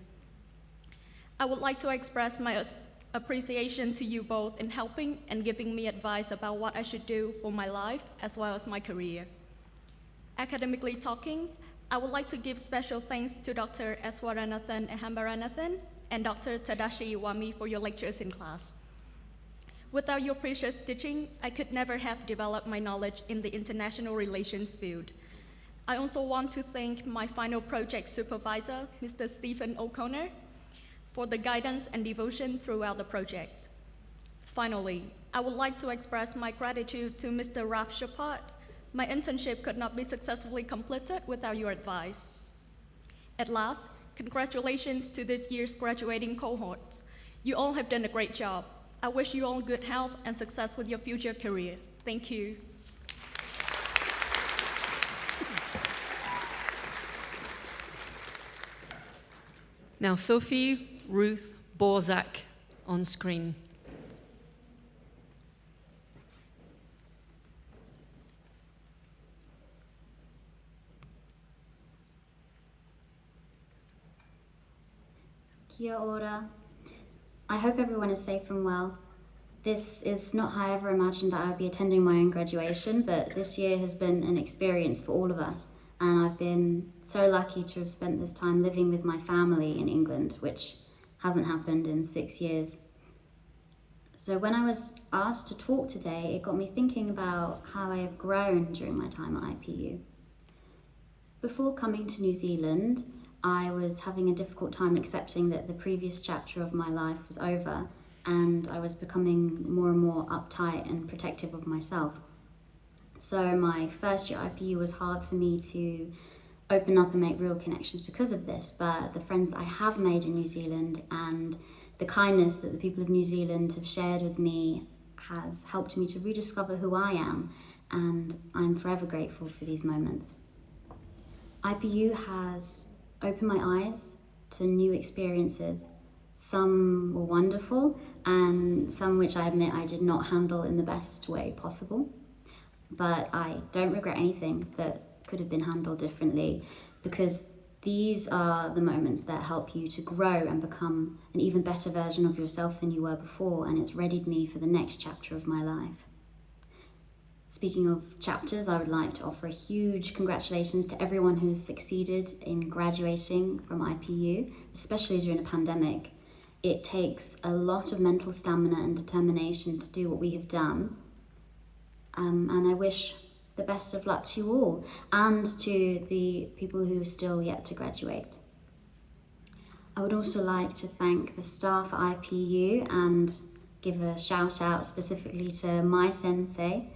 I would like to express my appreciation to you both in helping and giving me advice about what I should do for my life as well as my career. Academically talking, I would like to give special thanks to Dr. Eswaranathan Ehambaranathan and Dr. Tadashi Iwami for your lectures in class. Without your precious teaching, I could never have developed my knowledge in the international relations field. I also want to thank my final project supervisor, Mr. Stephen O'Connor, for the guidance and devotion throughout the project. Finally, I would like to express my gratitude to Mr. Raf Shapat. My internship could not be successfully completed without your advice. At last, congratulations to this year's graduating cohorts. You all have done a great job. I wish you all good health and success with your future career. Thank you. Now, Sophie Ruth Borzak on screen. Kia ora. I hope everyone is safe and well. This is not how I ever imagined that I would be attending my own graduation, but this year has been an experience for all of us, and I've been so lucky to have spent this time living with my family in England, which hasn't happened in 6 years. So when I was asked to talk today, it got me thinking about how I have grown during my time at IPU. Before coming to New Zealand, I was having a difficult time accepting that the previous chapter of my life was over, and I was becoming more and more uptight and protective of myself. So my first year at IPU was hard for me to open up and make real connections because of this, but the friends that I have made in New Zealand and the kindness that the people of New Zealand have shared with me has helped me to rediscover who I am, and I'm forever grateful for these moments. IPU has opened my eyes to new experiences. Some were wonderful, and some which I admit I did not handle in the best way possible. But I don't regret anything that could have been handled differently, because these are the moments that help you to grow and become an even better version of yourself than you were before, and it's readied me for the next chapter of my life. Speaking of chapters, I would like to offer a huge congratulations to everyone who has succeeded in graduating from IPU, especially during a pandemic. It takes a lot of mental stamina and determination to do what we have done. And I wish the best of luck to you all, and to the people who are still yet to graduate. I would also like to thank the staff at IPU and give a shout out specifically to my sensei.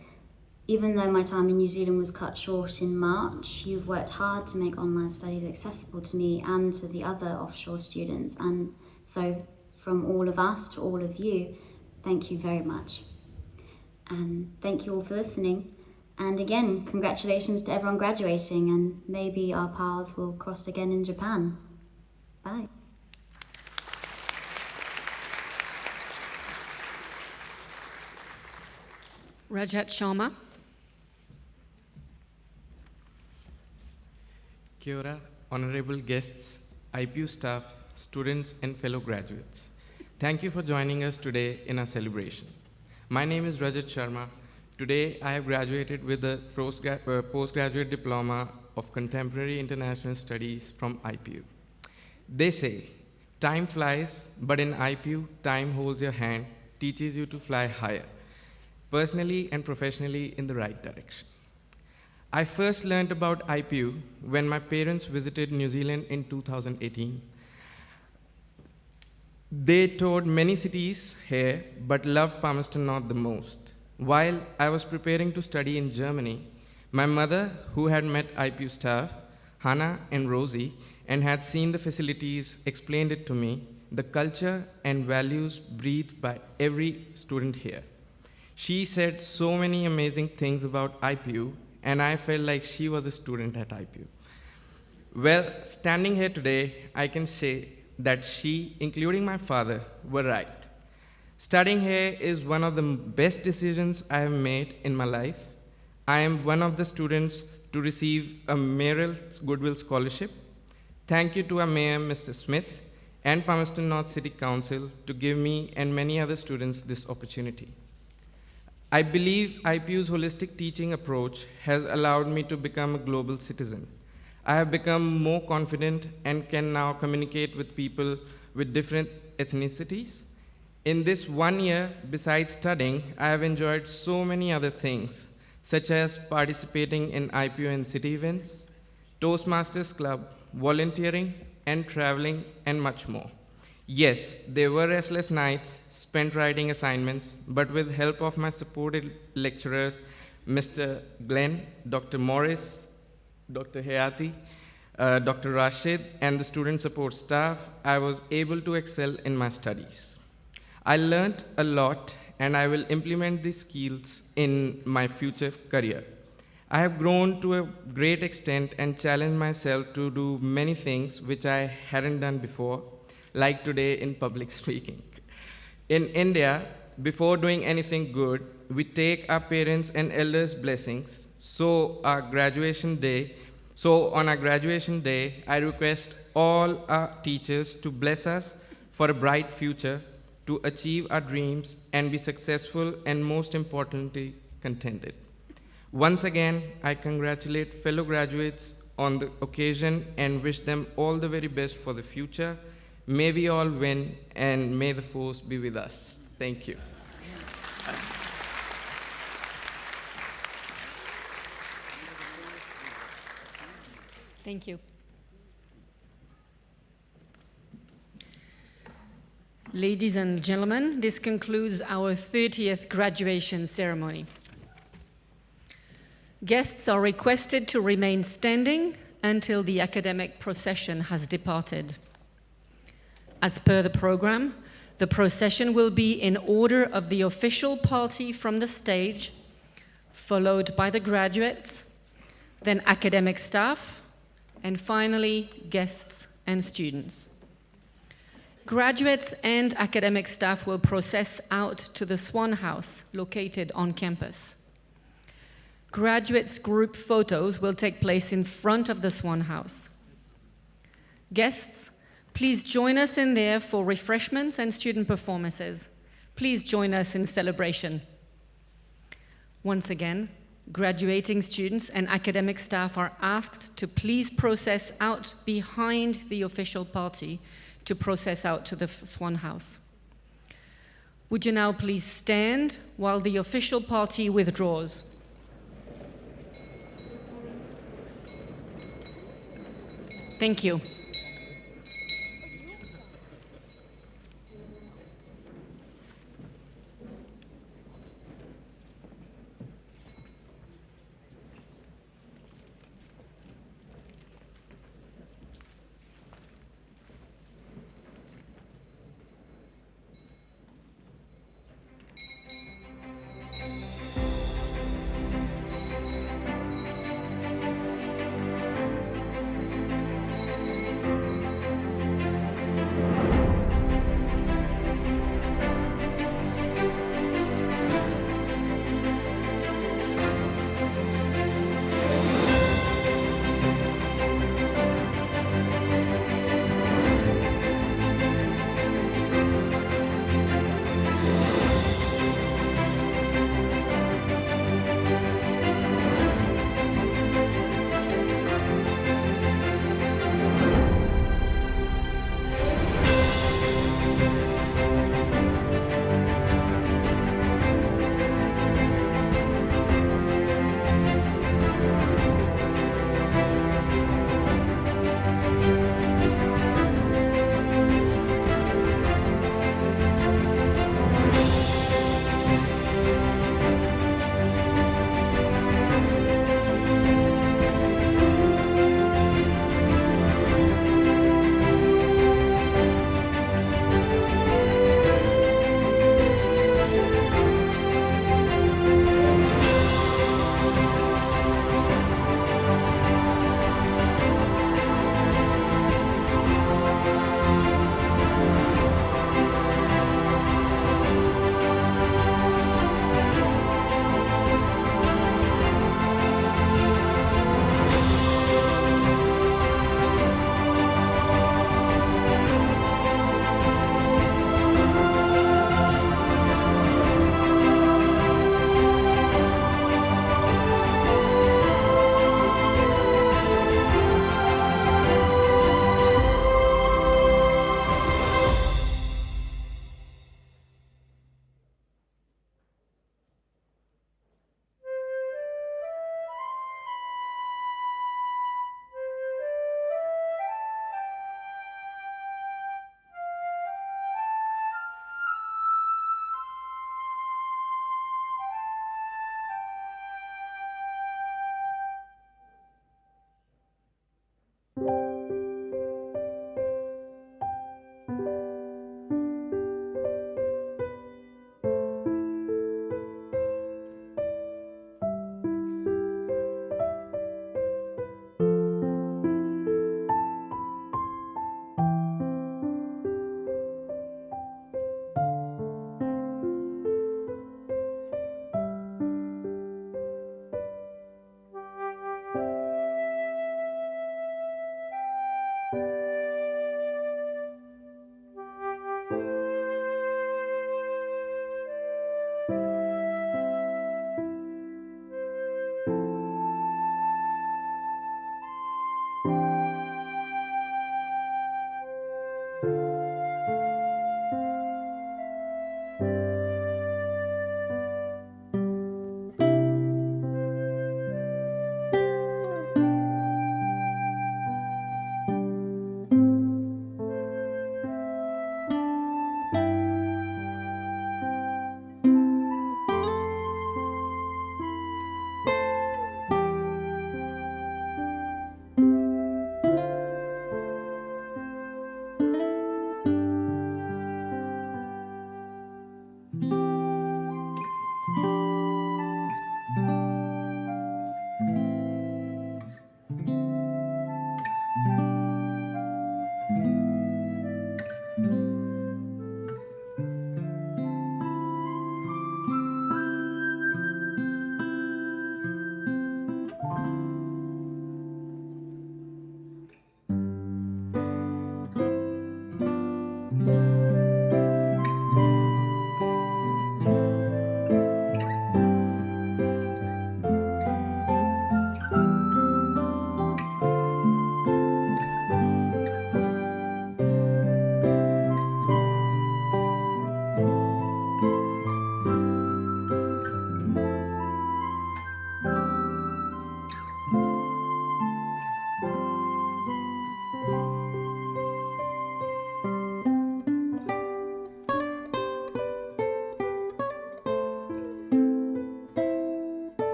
Even though my time in New Zealand was cut short in March, you've worked hard to make online studies accessible to me and to the other offshore students. And so from all of us to all of you, thank you very much. And thank you all for listening. And again, congratulations to everyone graduating, and maybe our paths will cross again in Japan. Bye. Rajat Sharma. Kia ora, honorable guests, IPU staff, students, and fellow graduates. Thank you for joining us today in our celebration. My name is Rajat Sharma. Today, I have graduated with a postgraduate diploma of Contemporary International Studies from IPU. They say, time flies, but in IPU, time holds your hand, teaches you to fly higher, personally and professionally in the right direction. I first learned about IPU when my parents visited New Zealand in 2018. They toured many cities here, but loved Palmerston North the most. While I was preparing to study in Germany, my mother, who had met IPU staff, Hannah and Rosie, and had seen the facilities, explained it to me, the culture and values breathed by every student here. She said so many amazing things about IPU, and I felt like she was a student at IPU. Well, standing here today, I can say that she, including my father, were right. Studying here is one of the best decisions I have made in my life. I am one of the students to receive a Mayoral Goodwill Scholarship. Thank you to our Mayor, Mr. Smith, and Palmerston North City Council to give me and many other students this opportunity. I believe IPU's holistic teaching approach has allowed me to become a global citizen. I have become more confident and can now communicate with people with different ethnicities. In this 1 year, besides studying, I have enjoyed so many other things, such as participating in IPU and city events, Toastmasters Club, volunteering, and traveling, and much more. Yes, there were restless nights spent writing assignments, but with help of my supported lecturers, Mr. Glenn, Dr. Morris, Dr. Hayati, Dr. Rashid, and the student support staff, I was able to excel in my studies. I learned a lot, and I will implement these skills in my future career. I have grown to a great extent and challenged myself to do many things which I hadn't done before, like today in public speaking. In India, before doing anything good, we take our parents' and elders' blessings. So on our graduation day, I request all our teachers to bless us for a bright future, to achieve our dreams and be successful and, most importantly, contented. Once again, I congratulate fellow graduates on the occasion and wish them all the very best for the future. May we all win, and may the force be with us. Thank you. Thank you. Ladies and gentlemen, this concludes our 30th graduation ceremony. Guests are requested to remain standing until the academic procession has departed. As per the program, the procession will be in order of the official party from the stage, followed by the graduates, then academic staff, and finally, guests and students. Graduates and academic staff will process out to the Swan House, located on campus. Graduates' group photos will take place in front of the Swan House. Guests, please join us in there for refreshments and student performances. Please join us in celebration. Once again, graduating students and academic staff are asked to please process out behind the official party to process out to the Swan House. Would you now please stand while the official party withdraws? Thank you.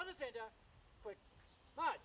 On the center, quick, march.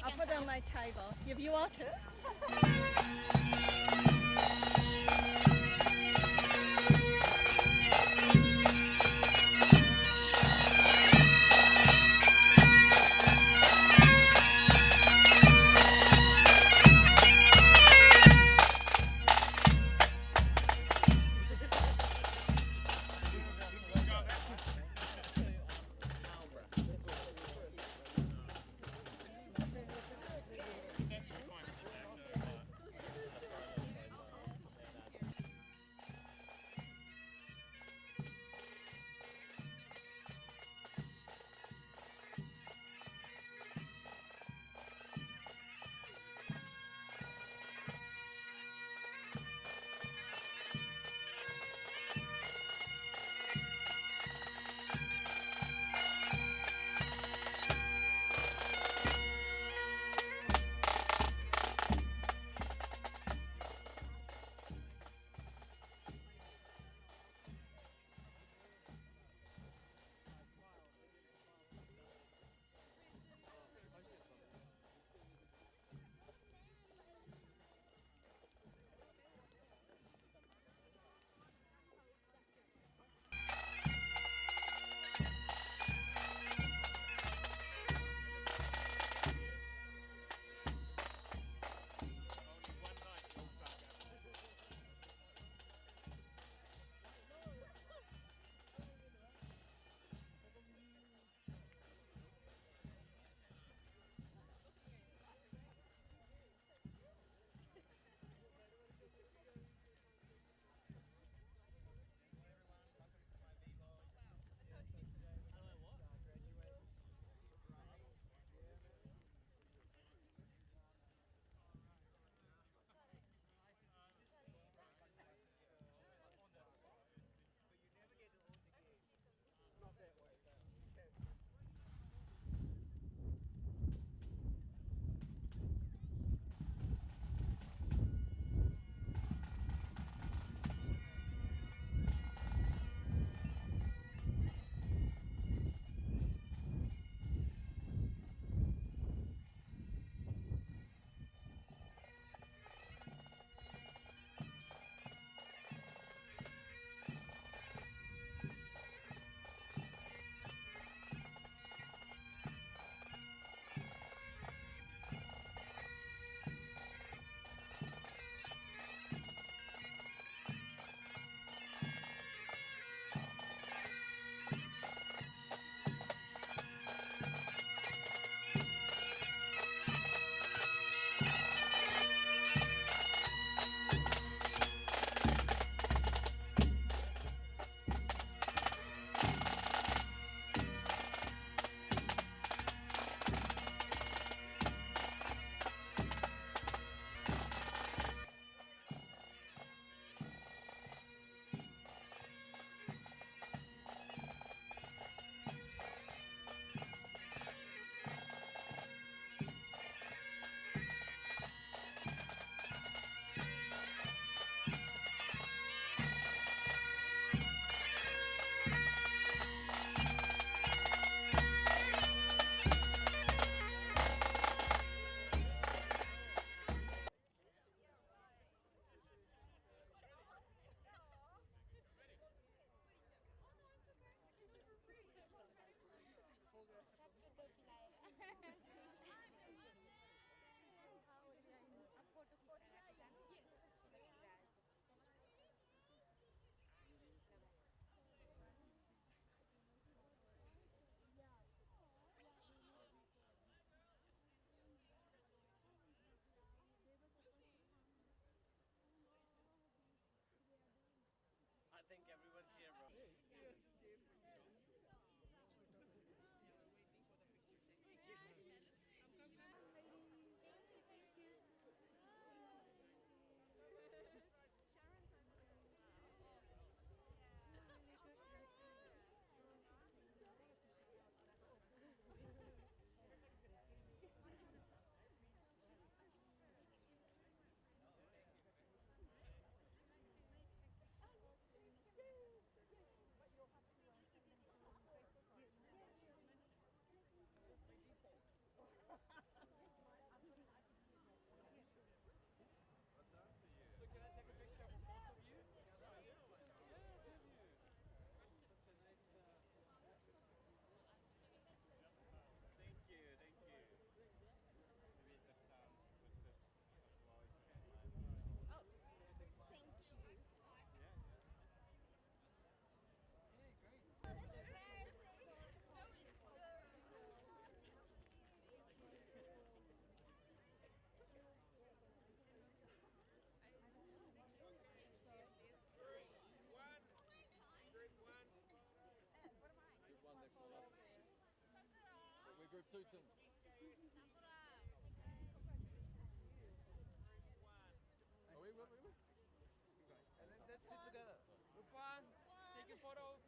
I'll put it on my table. Give you water? Group 2 team. Are we? And then let's sit together. Group 1, take your photo.